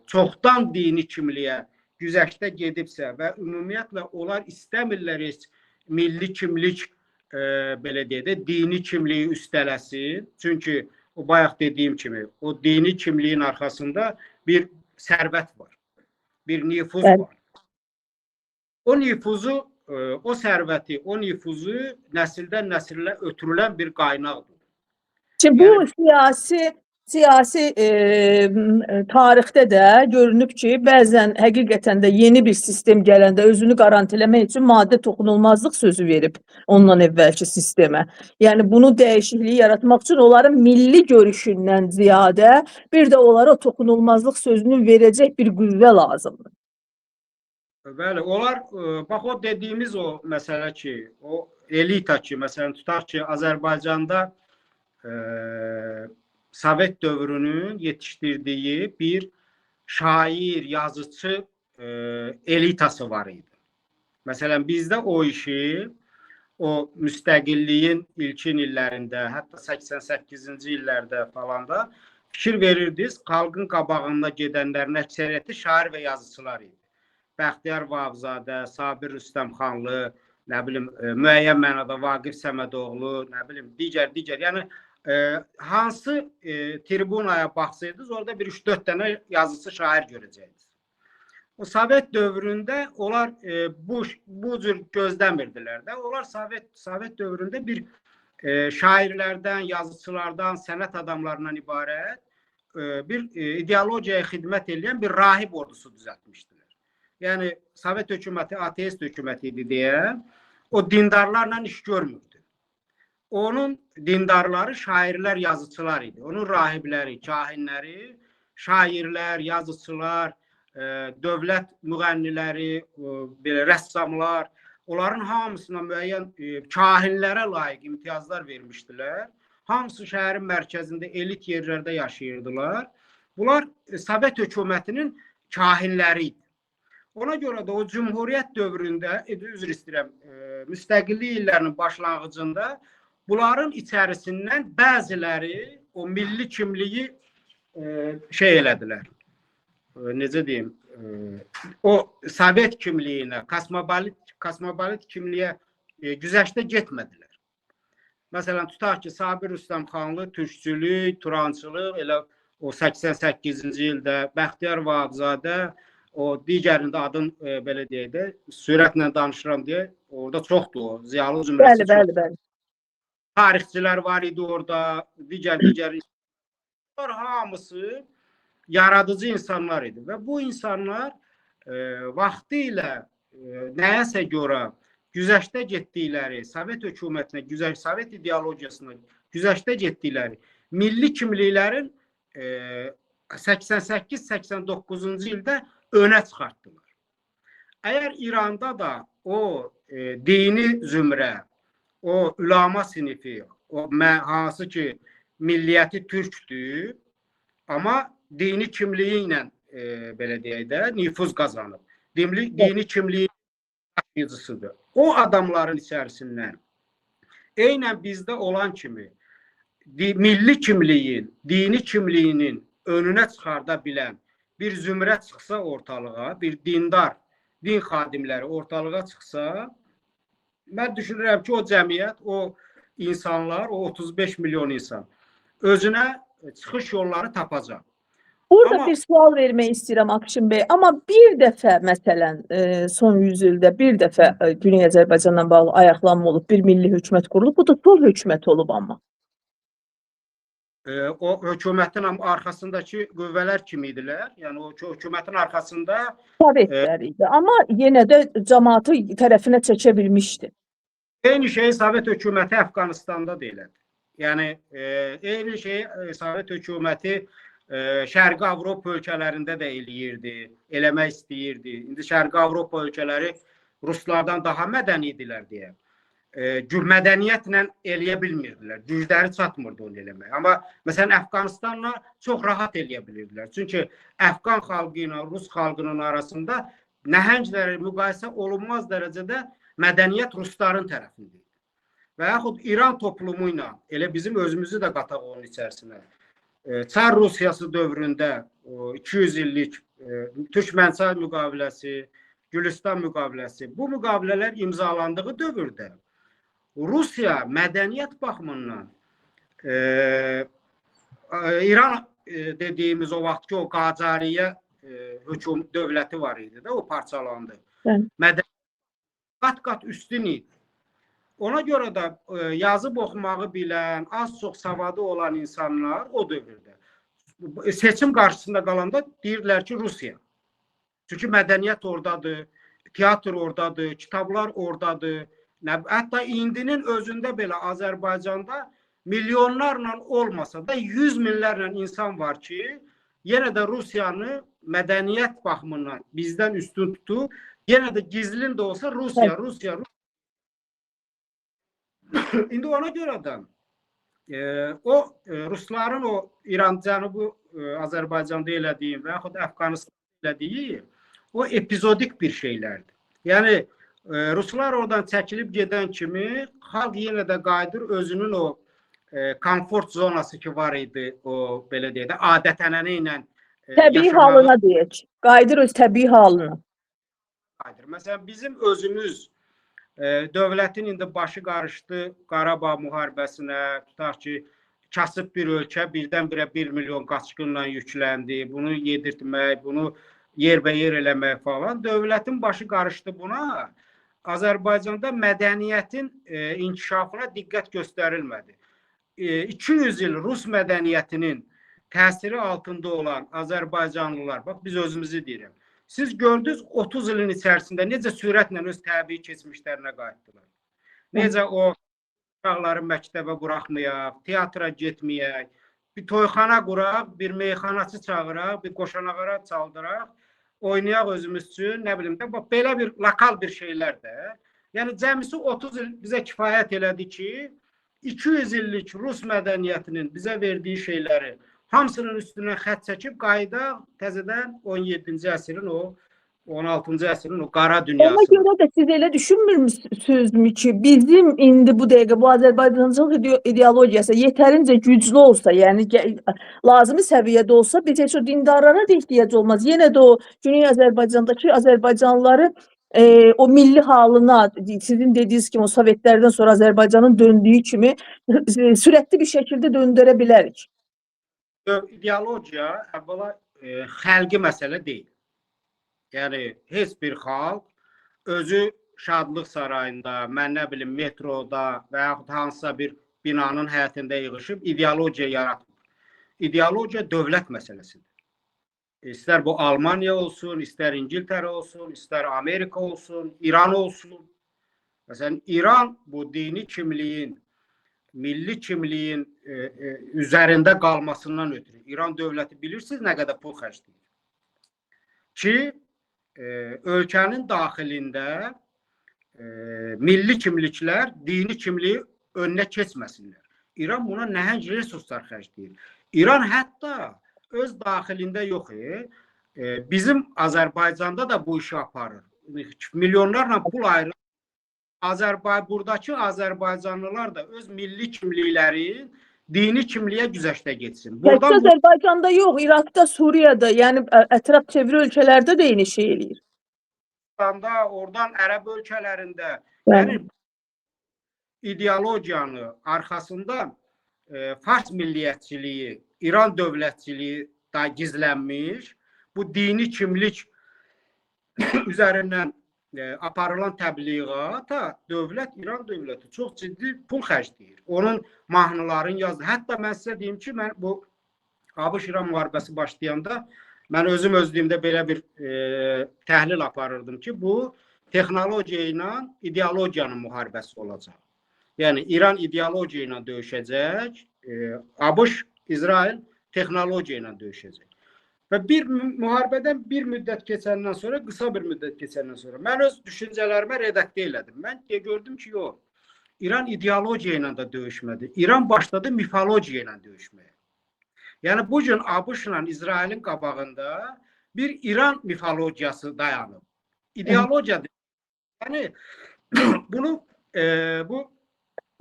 çoxdan dini kimliyə güzəştə gedibsə və ümumiyyətlə onlar istəmirlər heç milli kimlik belə deyək də dini kimliyi üstələsin. Çünki o bayaq dediyim kimi o dini kimliyin arxasında bir sərvət var, bir nüfuz var. O nüfuzu, o sərvəti, o nüfuzu nəsildən nəsillə ötürülən bir qaynaqdır. Şimdi bu siyasi tarixdə də görünüb ki, bəzən həqiqətən də yeni bir sistem gələndə özünü qarantiləmək üçün maddə toxunulmazlıq sözü verib ondan əvvəlki sistemə. Yəni bunu dəyişikliyi yaratmaq üçün onların milli görüşündən ziyadə bir də onlara toxunulmazlıq sözünü verəcək bir qüvvə lazımdır. Bəli, onlar, bax o dediyimiz o məsələ ki, o elita ki, məsələn tutaq ki, Azərbaycanda Sovet dövrünün yetişdirdiyi bir şair, yazıcı elitası var idi. Məsələn, bizdə o işi, o müstəqilliyin ilkin illərində, hətta 88-ci illərdə falan da fikir verirdiniz, xalqın qabağında gedənlərin əksəriyyəti şair və yazıcılar idi. Bəxtiyar Vahabzadə, Sabir Rüstəmxanlı, nə bilim, müəyyən mənada Vaqif Səmədoğlu, nə bilim, digər. Yəni, hansı tribunaya baxsaydınız, orada bir 3-4 dənə yazıcı şair görəcəydiniz. O Sovet dövründə onlar bu cür gözləmirdilər də. Onlar Sovet dövründə bir şairlərdən, yazıcılardan, sənət adamlarından ibarət bir ideologiyaya xidmət edən bir rahib ordusu düzəltmişdilər. Yəni, Sovet hökuməti ateist hökuməti idi deyə o dindarlarla iş görmürdü. Onun dindarları şairlər, yazıcılar idi. Onun rahibləri, kahinləri, şairlər, yazıcılar, dövlət müğənniləri, rəssamlar, onların hamısına müəyyən kahinlərə layiq imtiyazlar vermişdilər. Hamısı şəhərin mərkəzində elit yerlərdə yaşayırdılar. Bunlar Sovet hökumətinin kahinləri idi. Ona görə də o Cumhuriyyət dövründə, üzr istəyirəm, müstəqillik illərinin başlanğıcında bunların içərisindən bəziləri o milli kimliyi şey elədilər. Necə deyim, o Sovet kimliyinə, kosmopolit kimliyə güzəştə getmədilər. Məsələn, tutaq ki, Sabir Rüstəmxanlı türkçülük, turançılıq, elə o 88-ci ildə Bəxtiyar Vahabzadə, o digərində adın belə deyək də, sürətlə danışıram deyə, orada çoxdur o, ziyalı cümləsi çox. Bəli. Tarixçilər var idi orada, digər. Hamısı yaradıcı insanlar idi və bu insanlar vaxtı ilə nəyəsə görə güzəştə getdikləri, Sovet hökumətinə, Sovet ideologiyasına güzəştə getdikləri milli kimliklərin 88-89-cu ildə önə çıxartdılar. Əgər İranda da o dini zümrə, o ulama sinifi, o hansı ki milliyyəti türkdür, amma dini kimliyi ilə belə deyək də nüfuz qazanıb. Dini kimliyi taşıyıcısıdır. O adamların içərisindən eynən bizdə olan kimi milli kimliyin, dini kimliyinin önünə çıxarda bilən bir zümrə çıxsa ortalığa, bir dindar, din xadimləri ortalığa çıxsa, mən düşünürəm ki, o cəmiyyət, o insanlar, o 35 milyon insan özünə çıxış yolları tapacaq. Burada bir sual vermək istəyirəm Akşin bəy. Amma bir dəfə məsələn son 100 ildə bir dəfə Güney Azərbaycanla bağlı ayaqlanma olub, bir milli hökumət qurulub. Bu da sol hökumət olub amma. O hökumətin arxasındakı qüvvələr kim idilər? Yəni o hökumətin arxasında Sovetlər idi. Amma yenə də cəmaatı tərəfinə çəkə bilmişdi. Eyni şey Sovet hökuməti Əfqanistanda da elədi. Yəni eyni şey Sovet hökuməti Şərqi Avropa ölkələrində də eləyirdi, eləmək istəyirdi. İndi Şərqi Avropa ölkələri Ruslardan daha mədəni idilər deyə. Mədəniyyətlə eləyə bilmirdilər. Gücləri çatmırdı onu eləmək. Amma məsələn Əfqanistanla çox rahat eləyə bilirdilər. Çünki Əfqan xalqı ilə Rus xalqının arasında nəhəng müqayisə olunmaz dərəcədə mədəniyyət Rusların tərəfində. Və yaxud İran toplumu ilə elə bizim özümüzü də qataq onun içərisinə. Çar Rusiyası dövründə 200 illik Türkmənçay müqaviləsi, Gülüstan müqaviləsi, bu müqavilələr imzalandığı dövrdə Rusiya mədəniyyət baxımından İran dediyimiz o vaxtki o Qacariyə hökum dövləti var idi də, o parçalandı. Mədəniyyət qat-qat üstün idi. Ona görə də yazıb oxumağı bilən, az-çox savadı olan insanlar o dövrdə seçim qarşısında qalanda deyirlər ki, Rusiya. Çünki mədəniyyət oradadır, teatr oradadır, kitablar oradadır. Hətta indinin özündə belə Azərbaycanda milyonlarla olmasa da 100 minlərlə insan var ki, yenə də Rusiyanı mədəniyyət baxımından bizdən üstün tutur. Yenə də gizlin də olsa Rusiya. İndi ona görə də o Rusların o İran Cənubi Azərbaycanda elədiyi və yaxud Əfqanistanda elədiyi o epizodik bir şeylərdir. Yəni Ruslar oradan çəkilib gedən kimi xalq yenə də qayıdır özünün o komfort zonası ki var idi, o belə deyək də adət-ənənə ilə təbii halına deyək. Qayıdır öz təbii halına. Qayıdır. Məsələn bizim özümüz dövlətin indi başı qarışdı Qarabağ müharibəsinə, tutaq ki, kasıb bir ölkə birdən-birə 1 milyon qaçqınla yükləndi, bunu yedirtmək, bunu yerbəyer eləmək falan. Dövlətin başı qarışdı buna. Azərbaycanda mədəniyyətin inkişafına diqqət göstərilmədi. 200 il Rus mədəniyyətinin təsiri altında olan Azərbaycanlılar, bax biz özümüzü deyirəm. Siz gördünüz 30 ilin içərisində necə sürətlə öz təbii keçmişlərinə qayıtdılar. Necə o uşaqları məktəbə buraxmayaq, teatra getməyək, bir toyxana quraq, bir meyxanaçı çağıraq, bir qoşanağara çaldıraq, oynayaq özümüz üçün, nə bilim də, belə bir lokal bir şeylər də. Yəni cəmisi 30 il bizə kifayət elədi ki, 200 illik Rus mədəniyyətinin bizə verdiyi şeyləri hamısının üstündən xət çəkib qayıdaq təzədən 17-ci əsrin o 16-cı əsrin o qara dünyası. Ona görə də siz elə düşünmürsünüzmü ki, bizim indi bu dəqiqə bu Azərbaycancılıq ideologiyası yetərincə güclü olsa, yəni lazımi səviyyədə olsa, biz heç o dindarlara da ehtiyac olmaz. Yenə də o Güney Azərbaycandakı Azərbaycanlıları o milli halına, sizin dediyiniz kimi o Sovetlərdən sonra Azərbaycanın döndüyü kimi sürətli bir şəkildə döndürə bilərik. İdeologiya əvvəla xəlqi məsələ deyil. Yəni heç bir xalq özü şadlıq sarayında, mən nə bilim metroda və yaxud hansısa bir binanın həyətində yığışıb ideologiya yaratmır. İdeologiya dövlət məsələsidir. İstər bu Almaniya olsun, istər İngiltərə olsun, istər Amerika olsun, İran olsun. Məsələn, İran bu dini kimliyin, milli kimliyin üzərində qalmasından ötürü. İran dövləti bilirsiniz nə qədər pul xərcləyir. Ki, ölkənin daxilində milli kimliklər dini kimliyi önünə keçməsinlər. İran buna nəhəng resurslar xərcləyir. İran hətta öz daxilində yox. Bizim Azərbaycanda da bu işi aparır. Milyonlarla pul ayırır. Buradakı Azərbaycanlılar da öz milli kimlikləri dini kimliyə güzəştə getsin. Təkcə Azərbaycanda yox, İraqda, Suriyada, yəni ətraf çevre ölkələrdə də eyni şey eləyir. Oradan Ərəb ölkələrində yəni ideologiyanı arxasında Fars milliyyətçiliyi, İran dövlətçiliyi da gizlənmiş, bu dini kimlik üzərindən aparılan təbliğata İran dövləti çox ciddi pul xərcləyir. Onun mahnıların yazdığı. Hətta mən sizə deyim ki, mən bu ABŞ-İran müharibəsi başlayanda mən özüm özlüyümdə belə bir təhlil aparırdım ki, bu texnologiya ilə ideologiyanın müharibəsi olacaq. Yəni İran ideologiya ilə döyüşəcək, ABŞ, İsrail texnologiya ilə döyüşəcək. Və bir müharibədən bir müddət keçəndən sonra, qısa bir müddət keçəndən sonra mən öz düşüncələrimə redaktə elədim. Mən gördüm ki, yox, İran ideologiya ilə də döyüşmədi. İran başladı mifologiya ilə döyüşməyə. Yəni bu gün ABŞ-la İsrailin qabağında bir İran mifologiyası dayanıb. İdeologiya. Yəni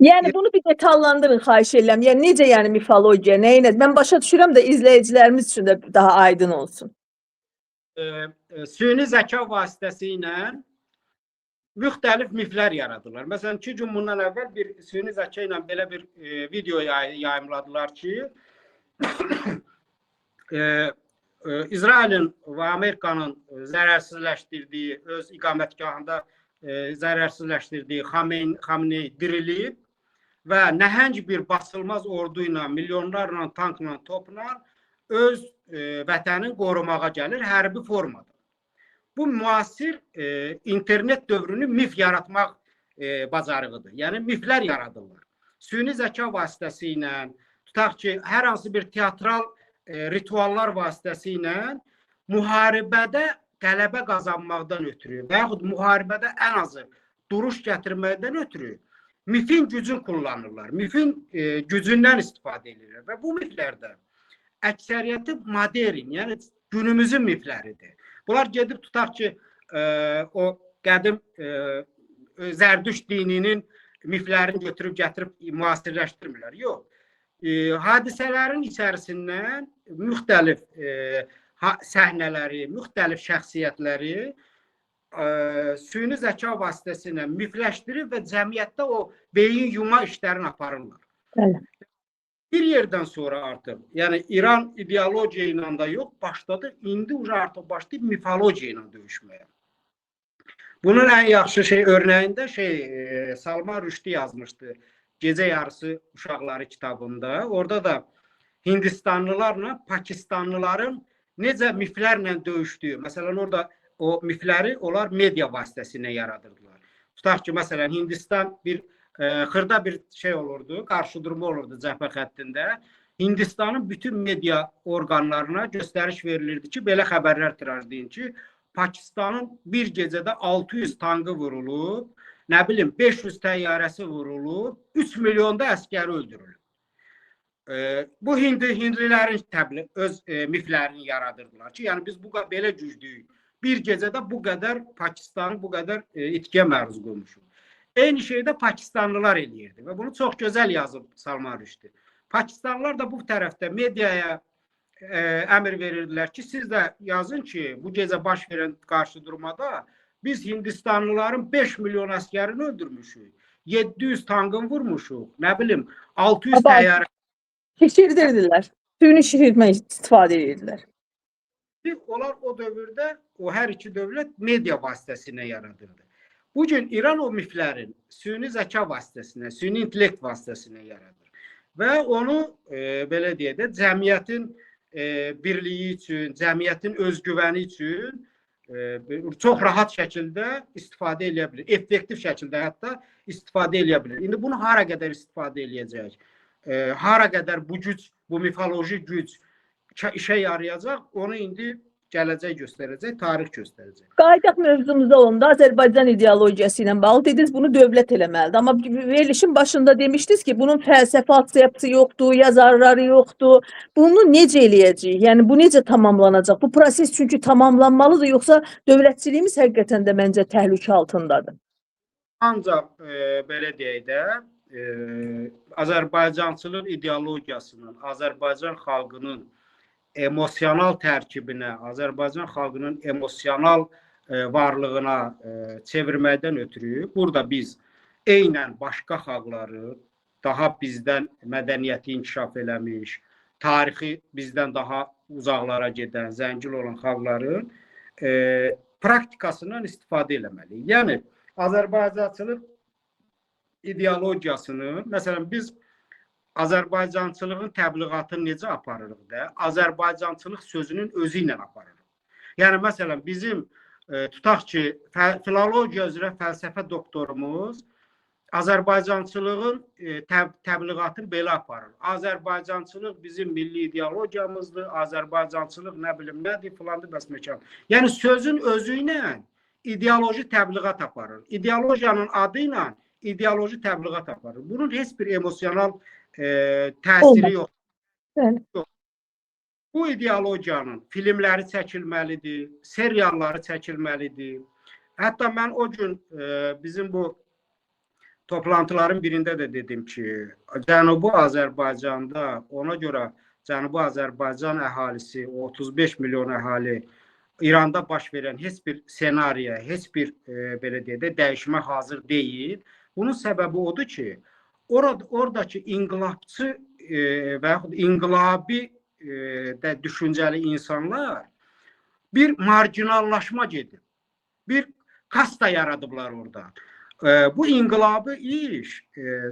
Yəni bunu bir detallandırın, xahiş edirəm. Yəni necə yəni mifologiya, nə ilə? Mən başa düşürəm də izləyicilərimiz üçün də daha aydın olsun. Süni zəka vasitəsilə müxtəlif miflər yaradırlar. Məsələn, 2 gün bundan əvvəl bir süni zəka ilə belə bir video yayımladılar ki, İsrailin və Amerikanın zərərsizləşdirdiyi, öz iqamətgahında zərərsizləşdirdiyi Xamneyi dirilib və nəhəng bir basılmaz ordu ilə, milyonlarla tankla, topla öz vətənin qorumağa gəlir hərbi formada. Bu müasir internet dövrünü mif yaratmaq bacarığıdır. Yəni miflər yaradırlar. Süni zəka vasitəsilə, tutaq ki, hər hansı bir teatral rituallar vasitəsilə müharibədə qələbə qazanmaqdan ötürü və yaxud müharibədə ən azı duruş gətirməkdən ötürü mifin gücünü kullanırlar. Mifin gücündən istifadə edirlər. Və bu miflərdə əksəriyyəti modern, yəni günümüzün mifləridir. Bunlar gedib tutaq ki, o qədim Zərdüşt dininin miflərini götürüb gətirib müasirləşdirmirlər. Yox. Hadisələrin içərisindən müxtəlif səhnələri, müxtəlif şəxsiyyətləri süni zəka vasitəsilə mifləşdirib və cəmiyyətdə o beyin yuma işlərini aparırlar. Bəli. Bir yerdən sonra artıq, yəni İran ideologiya ilə də yox, başladı, indi artıq başlayıb mifologiya ilə döyüşməyə. Bunun ən yaxşı örnəyində Salman Rushdie yazmışdı Gecə Yarısı Uşaqları kitabında. Orada da Hindistanlılarla Pakistanlıların necə miflərlə döyüşdüyü, məsələn orada o mifləri onlar media vasitəsilə yaradırdılar. Tutaq ki, məsələn Hindistan xırda bir olurdu, qarşıdurma olurdu cəbhə xəttində. Hindistanın bütün media orqanlarına göstəriş verilirdi ki, belə xəbərlər tirajlayın ki, Pakistanın bir gecədə 600 tankı vurulub, nə bilim 500 təyyarəsi vurulub, 3 milyonda əskəri öldürülüb. Bu hindlilərin öz miflərini yaradırdılar ki, yəni biz belə güclüyük. Bir gecədə bu qədər Pakistanı bu qədər itkiyə məruz qoymuşuq. Eyni şeydə Pakistanlılar eləyirdi və bunu çox gözəl yazıb Salman Rushdie. Pakistanlılar da bu tərəfdə mediaya əmr verirdilər ki, siz də yazın ki, bu gecə baş verən qarşıdurmada biz Hindistanlıların 5 milyon əskərini öldürmüşük, 700 tankın vurmuşuq, nə bilim 600 təyyarə. Şişirdirdilər, suyunu şişirmək istifadə edirdilər. Onlar o dövrdə, o hər iki dövlət media vasitəsilə yaradırdı. Bugün İran o miflərin süni zəka vasitəsilə, süni intellekt vasitəsilə yaradır. Və onu, belə deyək də, cəmiyyətin birliyi üçün, cəmiyyətin özgüvəni üçün çox rahat şəkildə istifadə edə bilir. Effektiv şəkildə hətta istifadə edə bilir. İndi bunu hara qədər istifadə edəcək? Hara qədər bu güc, bu mifoloji güc işə yarayacaq, onu indi gələcək göstərəcək, tarix göstərəcək. Qayıdaq mövzumuza onda Azərbaycan ideologiyası ilə bağlı dediniz bunu dövlət eləməlidir. Amma verilişin başında demişdiniz ki, bunun fəlsəfi aksiyapsı yoxdur, yazarları yoxdur. Bunu necə eləyəcəyik? Yəni bu necə tamamlanacaq? Bu proses çünki tamamlanmalıdır, yoxsa dövlətçiliyimiz həqiqətən də məncə təhlükə altındadır. Ancaq belə deyək də, Azərbaycançılıq ideologiyasının, Azərbaycan xalqının emosional tərkibinə, Azərbaycan xalqının emosional varlığına çevirməkdən ötürü burada biz eynən başqa xalqları, daha bizdən mədəniyyəti inkişaf eləmiş, tarixi bizdən daha uzaqlara gedən, zəngin olan xalqların praktikasından istifadə eləməliyik. Yəni, Azərbaycançılıq ideologiyasını, məsələn, biz Azərbaycançılığın təbliğatını necə aparırıq da? Azərbaycançılıq sözünün özü ilə aparırıq. Yəni, məsələn, bizim tutaq ki, filologiya üzrə fəlsəfə doktorumuz Azərbaycançılığın təbliğatını belə aparır. Azərbaycançılıq bizim milli ideologiyamızdır, Azərbaycançılıq nə bilim nədir, filandır, bəs məkan. Yəni, sözün özü ilə ideoloji təbliğat aparır. İdeologiyanın adı ilə ideoloji təbliğat aparır. Bunun heç bir emosional təsiri yoxdur. Bu ideologiyanın filmləri çəkilməlidir, serialları çəkilməlidir. Hətta mən o gün bizim bu toplantıların birində də dedim ki, Cənubi Azərbaycanda, ona görə Cənubi Azərbaycan əhalisi, 35 milyon əhali İranda baş verən heç bir senariyə, heç bir belə deyək də dəyişmə hazır deyil. Bunun səbəbi odur ki, oradakı inqilabçı və yaxud inqilabi düşüncəli insanlar bir marginallaşma gedib. Bir kasta yaradıblar orada. Bu inqilabi iş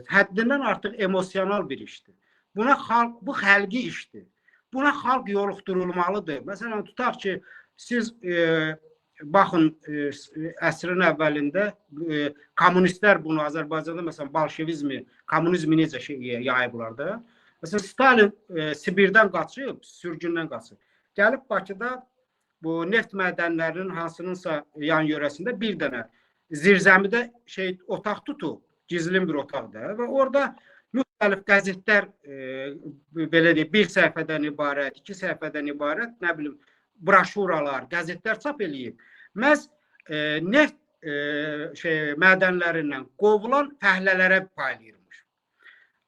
həddindən artıq emosional bir işdir. Bu xəlqi işdir. Buna xalq yoluxdurulmalıdır. Məsələn, tutaq ki, siz baxın, əsrin əvvəlində kommunistlər bunu Azərbaycanda, məsələn, bolşevizmi, kommunizmi necə yayıblar da. Məsələn, Stalin Sibirdən qaçıb, sürgündən qaçıb. Gəlib Bakıda bu neft mədənlərinin hansınınsa yan yörəsində bir dənə zirzəmidə otaq tutub, gizlin bir otaqda və orada müxtəlif qəzetlər, belə deyək, bir səhifədən ibarət, 2 səhifədən ibarət, nə bilim, broşuralar, qəzetlər çap eləyib. Məhz neft mədənlərindən qovulan fəhlələrə paylayırmış.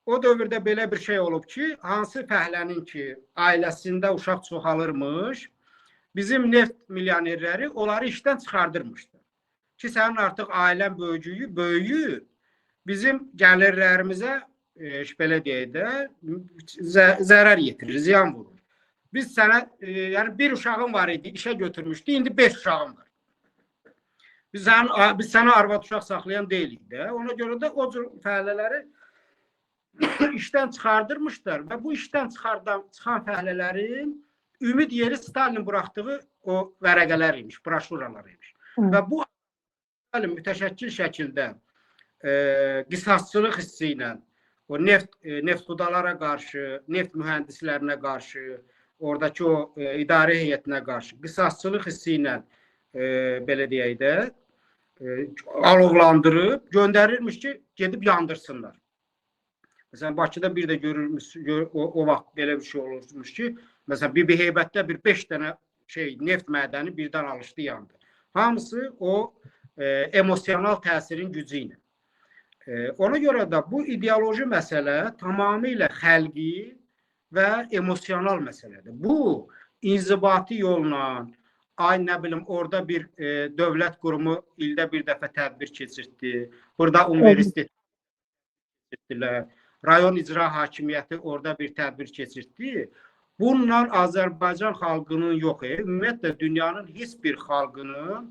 O dövrdə belə bir şey olub ki, hansı fəhlənin ki, ailəsində uşaq çoxalırmış, bizim neft milyonerləri onları işdən çıxardırmışdı. Ki, sənin artıq ailən böyüyü bizim gəlirlərimizə, belə deyək də, zərər yetirir, ziyan vurur. Biz sənə, yəni bir uşağın var idi, işə götürmüşdü, indi 5 uşağın var. Biz sənə arvad uşaq saxlayan deyilik də. Ona görə də o cür fəhlələri işdən çıxardırmışlar və bu işdən çıxan fəhlələrin ümid yeri Stalin buraxdığı o vərəqələr imiş, broşuralar imiş. Və bu mütəşəkkil şəkildə qisasçılıq hissi ilə o neftxudalara qarşı, neft mühəndislərinə qarşı, oradakı o idarə heyətinə qarşı qisasçılıq hissi ilə belə deyək də alovlandırıb göndərirmiş ki, gedib yandırsınlar. Məsələn, Bakıda bir də görürmüş, o vaxt belə bir şey olurmuş ki, məsələn, Bibiheybətdə bir 5 dənə neft mədəni birdən alışdı, yandı. Hamısı o emosional təsirin gücü ilə. Ona görə də bu ideoloji məsələ tamamilə xəlqi və emosional məsələdir. Bu, inzibati yolla, nə bilim, orada bir dövlət qurumu ildə bir dəfə tədbir keçirtdi, burada universitet keçirtdilər, rayon icra hakimiyyəti orada bir tədbir keçirtdi. Bununla Azərbaycan xalqının yox, ümumiyyətlə dünyanın heç bir xalqının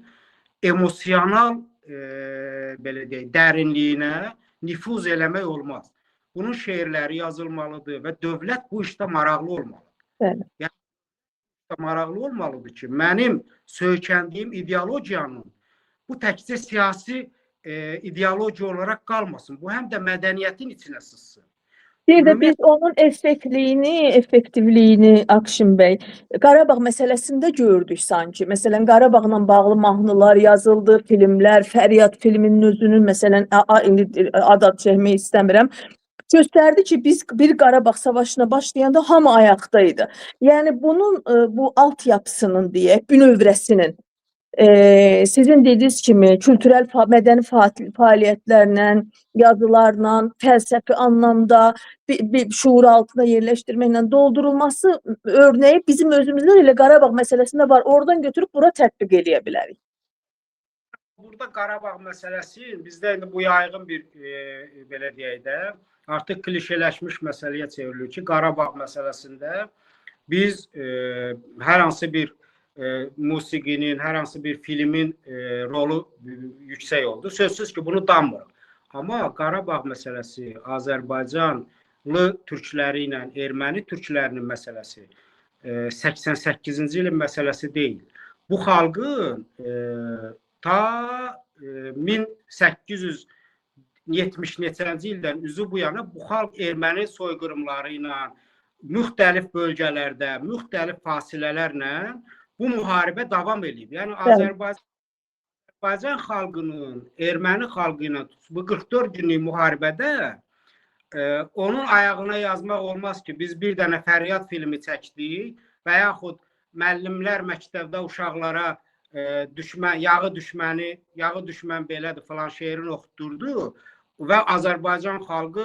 emosional belə deyək, dərinliyinə nüfuz eləmək olmaz. Bunun şeirləri yazılmalıdır və dövlət bu işdə maraqlı olmalıdır. Yəni, maraqlı olmalıdır ki, mənim söykəndiyim ideologiyanın bu təkcə siyasi ideologiya olaraq qalmasın. Bu həm də mədəniyyətin içinə sızsın. Bir də biz onun effektivliyini Akşin bəy, Qarabağ məsələsində gördük sanki. Məsələn, Qarabağla bağlı mahnılar yazıldı, filmlər, Fəryad filminin özünün məsələn, indi ad çəkmək istəmirəm. Göstərdi ki, biz bir Qarabağ savaşına başlayanda hamı ayaqdaydı. Yəni bunun bu altyapısının deyək, bünövrəsinin sizin dediyiniz kimi kültürel mədəni fəaliyyətlərlə, yazılarla, fəlsəfi anlamda bir şuur altında yerləşdirməklə doldurulması örneği bizim özümüzdə elə Qarabağ məsələsində var. Oradan götürüb bura tətbiq eləyə bilərik. Burada Qarabağ məsələsi bizdə indi bu yayğın bir belə deyək də artıq klişələşmiş məsələyə çevrilir ki, Qarabağ məsələsində biz hər hansı bir musiqinin, hər hansı bir filmin rolu yüksək oldu. Sözsüz ki, bunu danmırıq. Amma Qarabağ məsələsi Azərbaycanlı türkləri ilə erməni türklərinin məsələsi 88-ci ilin məsələsi deyil. Bu xalqın ta 1870 neçənci ildən üzü bu yana bu xalq erməni soyqırımları ilə müxtəlif bölgələrdə, müxtəlif fasilələrlə bu müharibə davam edib. Yəni Azərbaycan xalqının erməni xalqı ilə bu 44 günlük müharibədə onun ayağına yazmaq olmaz ki, biz bir dənə Fəryad filmi çəkdik və yaxud müəllimlər məktəbdə uşaqlara yağı düşmən belədir falan şeirini oxutdurdu və Azərbaycan xalqı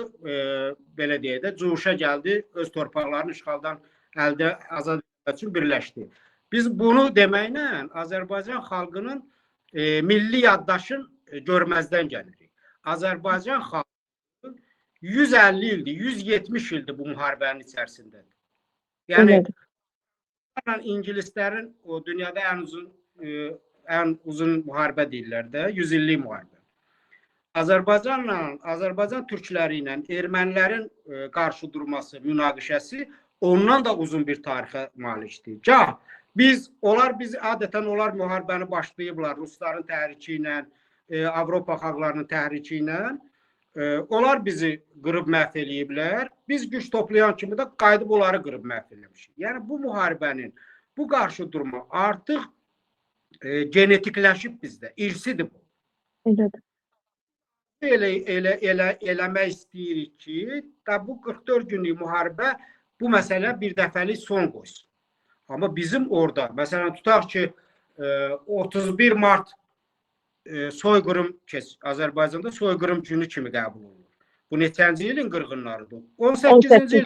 belə deyək də cuşa gəldi, öz torpaqlarını işğaldan azad etmək üçün birləşdi. Biz bunu deməklə Azərbaycan xalqının milli yaddaşın görməzdən gəlirik. Azərbaycan xalqı 150 ildir, 170 ildir bu müharibənin içərisindədir. Yəni İngilislərin o dünyada ən uzun müharibə deyirlər də, 100 illik müharibə. Azərbaycan türkləri ilə ermənilərin qarşı durması, münaqişəsi ondan da uzun bir tarixə malikdir. Biz adətən müharibəni başlayıblar Rusların təhriki ilə, Avropa xalqlarının təhriki ilə. Onlar bizi qırıb məhv eləyiblər. Biz güc toplayan kimi də qayıdıb onları qırıb məhv eləmişik. Yəni bu müharibənin, bu qarşı durma artıq genetikləşib bizdə, irsidir bu. Eləmək istəyirik ki, bu 44 günlük müharibə bu məsələ bir dəfəlik son qoysun. Amma bizim orada, məsələn, tutaq ki, 31 mart soyqırım Azərbaycanda soyqırım günü kimi qəbul olunur. Bu neçənci ilin qırğınlarıdır? 18-ci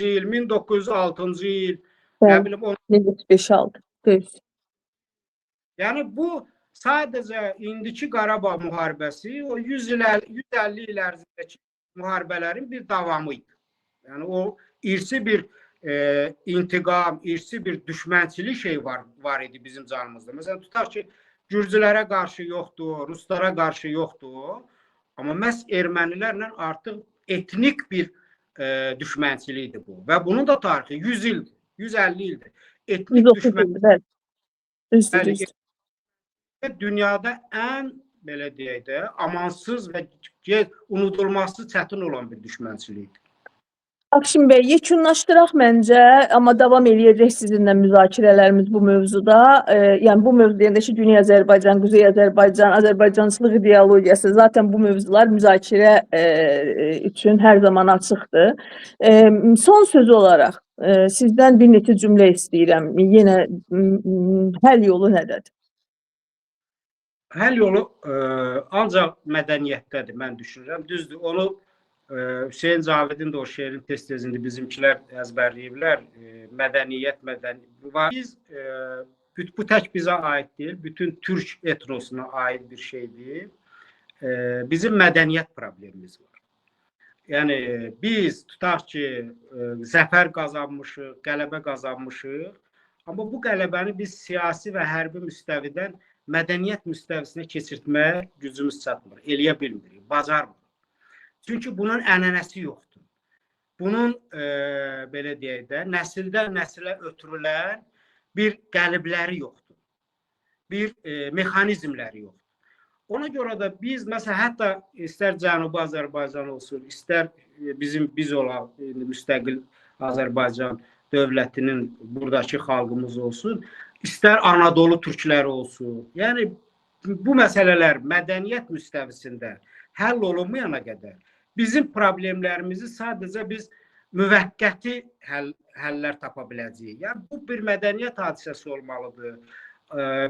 il, 1906-cı il, nə bilim 1905-6. Yəni bu sadəcə indiki Qarabağ müharibəsi o 150 il ərzindəki müharibələrin bir davamı idi. Yəni o irsi bir intiqam, irsi bir düşmənçilik şey var idi bizim canımızda. Məsələn, tutaq ki, Gürcülərə qarşı yoxdur, Ruslara qarşı yoxdur. Amma məhz ermənilərlə artıq etnik bir düşmənçilikdir bu. Və bunun da tarixi 100 ildir, 150 ildir. Etnik düşmənçilik dünyada ən, belə deyək də, amansız və unudulması çətin olan bir düşmənçilikdir. Akşin bəy, yekunlaşdıraq məncə, amma davam eləyəcək sizinlə müzakirələrimiz bu mövzuda. Yəni bu mövzuda ki, Güney Azərbaycan, Quzey Azərbaycan, Azərbaycançılıq ideologiyası, zaten bu mövzular müzakirə üçün hər zaman açıqdır. Son söz olaraq sizdən bir neçə cümlə istəyirəm. Yenə həll yolu nədədir? Həll yolu ancaq mədəniyyətdədir, mən düşünürəm. Düzdür, onu Hüseyin Cavidin də o şeirin tez-tezində bizimkilər əzbərləyiblər. Mədəniyyət. Bu tək bizə aid deyil, bütün türk etnosuna aid bir şeydir. Bizim mədəniyyət problemimiz var. Yəni biz tutaq ki, zəfər qazanmışıq, qələbə qazanmışıq. Amma bu qələbəni biz siyasi və hərbi müstəvidən mədəniyyət müstəvisinə keçirtmək gücümüz çatmır, eləyə bilmirik, bacarmır. Çünki bunun ənənəsi yoxdur. Bunun, belə deyək də, nəsildən nəsilə ötürülən bir qəlibləri yoxdur. Bir mexanizmləri yoxdur. Ona görə də biz məsələn hətta istər Cənubi Azərbaycan olsun, istər biz olaq müstəqil Azərbaycan dövlətinin buradakı xalqımız olsun, istər Anadolu türkləri olsun. Yəni bu məsələlər mədəniyyət müstəvisində həll olunmayana qədər bizim problemlərimizi sadəcə biz müvəqqəti həllər tapa biləcəyik. Yəni bu bir mədəniyyət hadisəsi olmalıdır.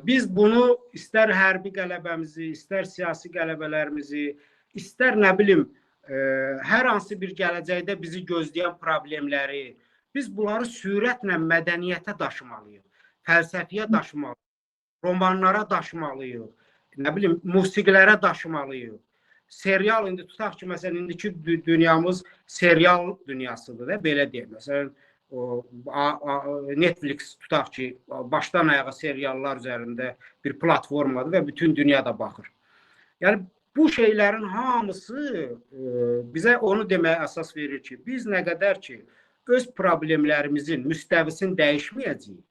Biz bunu istər hərbi qələbəmizi, istər siyasi qələbələrimizi, istər nə bilim hər hansı bir gələcəkdə bizi gözləyən problemləri biz bunları sürətlə mədəniyyətə daşımalıyıq, fəlsəfiyə daşımalıyıq, romanlara daşımalıyıq, nə bilim musiqilərə daşımalıyıq. Serial indi tutaq ki, məsələn indiki dünyamız serial dünyasıdır da, belə deyək. Məsələn Netflix tutaq ki, başdan ayağa seriallar üzərində bir platformadır və bütün dünyada baxır. Yəni bu şeylərin hamısı bizə onu deməyə əsas verir ki, biz nə qədər ki öz problemlərimizin müstəvisini dəyişməyəcəyik,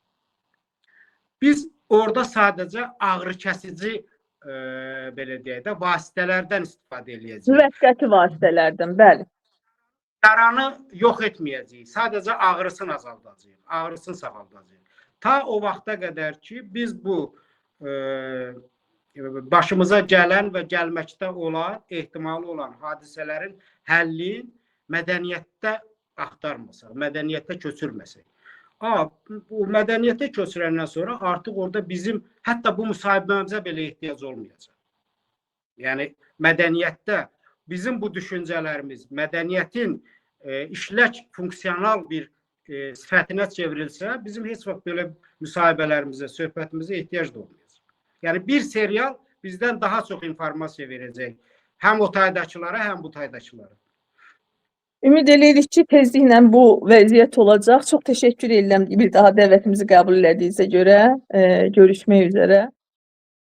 biz orada sadəcə ağrıkəsici belə deyək də vasitələrdən istifadə edəcəyik. Müvəqqəti vasitələrdən, bəli. Yaranı yox etməyəcəyik, sadəcə ağrısını azaldacağıq, ağrısını sağaldacağıq. Ta o vaxta qədər ki, biz bu başımıza gələn və gəlməkdə olan, ehtimalı olan hadisələrin həllini mədəniyyətdə axtarmasaq, mədəniyyətdə köçürməsək. Bu mədəniyyətə köçürəndən sonra artıq orada bizim hətta bu müsahibəmizə belə ehtiyac olmayacaq. Yəni mədəniyyətdə bizim bu düşüncələrimiz mədəniyyətin işlək, funksional bir sifətinə çevrilsə, bizim heç vaxt belə müsahibələrimizə, söhbətimizə ehtiyac da olmayacaq. Yəni bir serial bizdən daha çox informasiya verəcək. Həm o taydakılara, həm bu taydakılara. Ümid edirik ki, tezliklə bu vəziyyət olacaq. Çox təşəkkür edirəm bir daha dəvətimizi qəbul etdiyinizə görə. Görüşmək üzrə.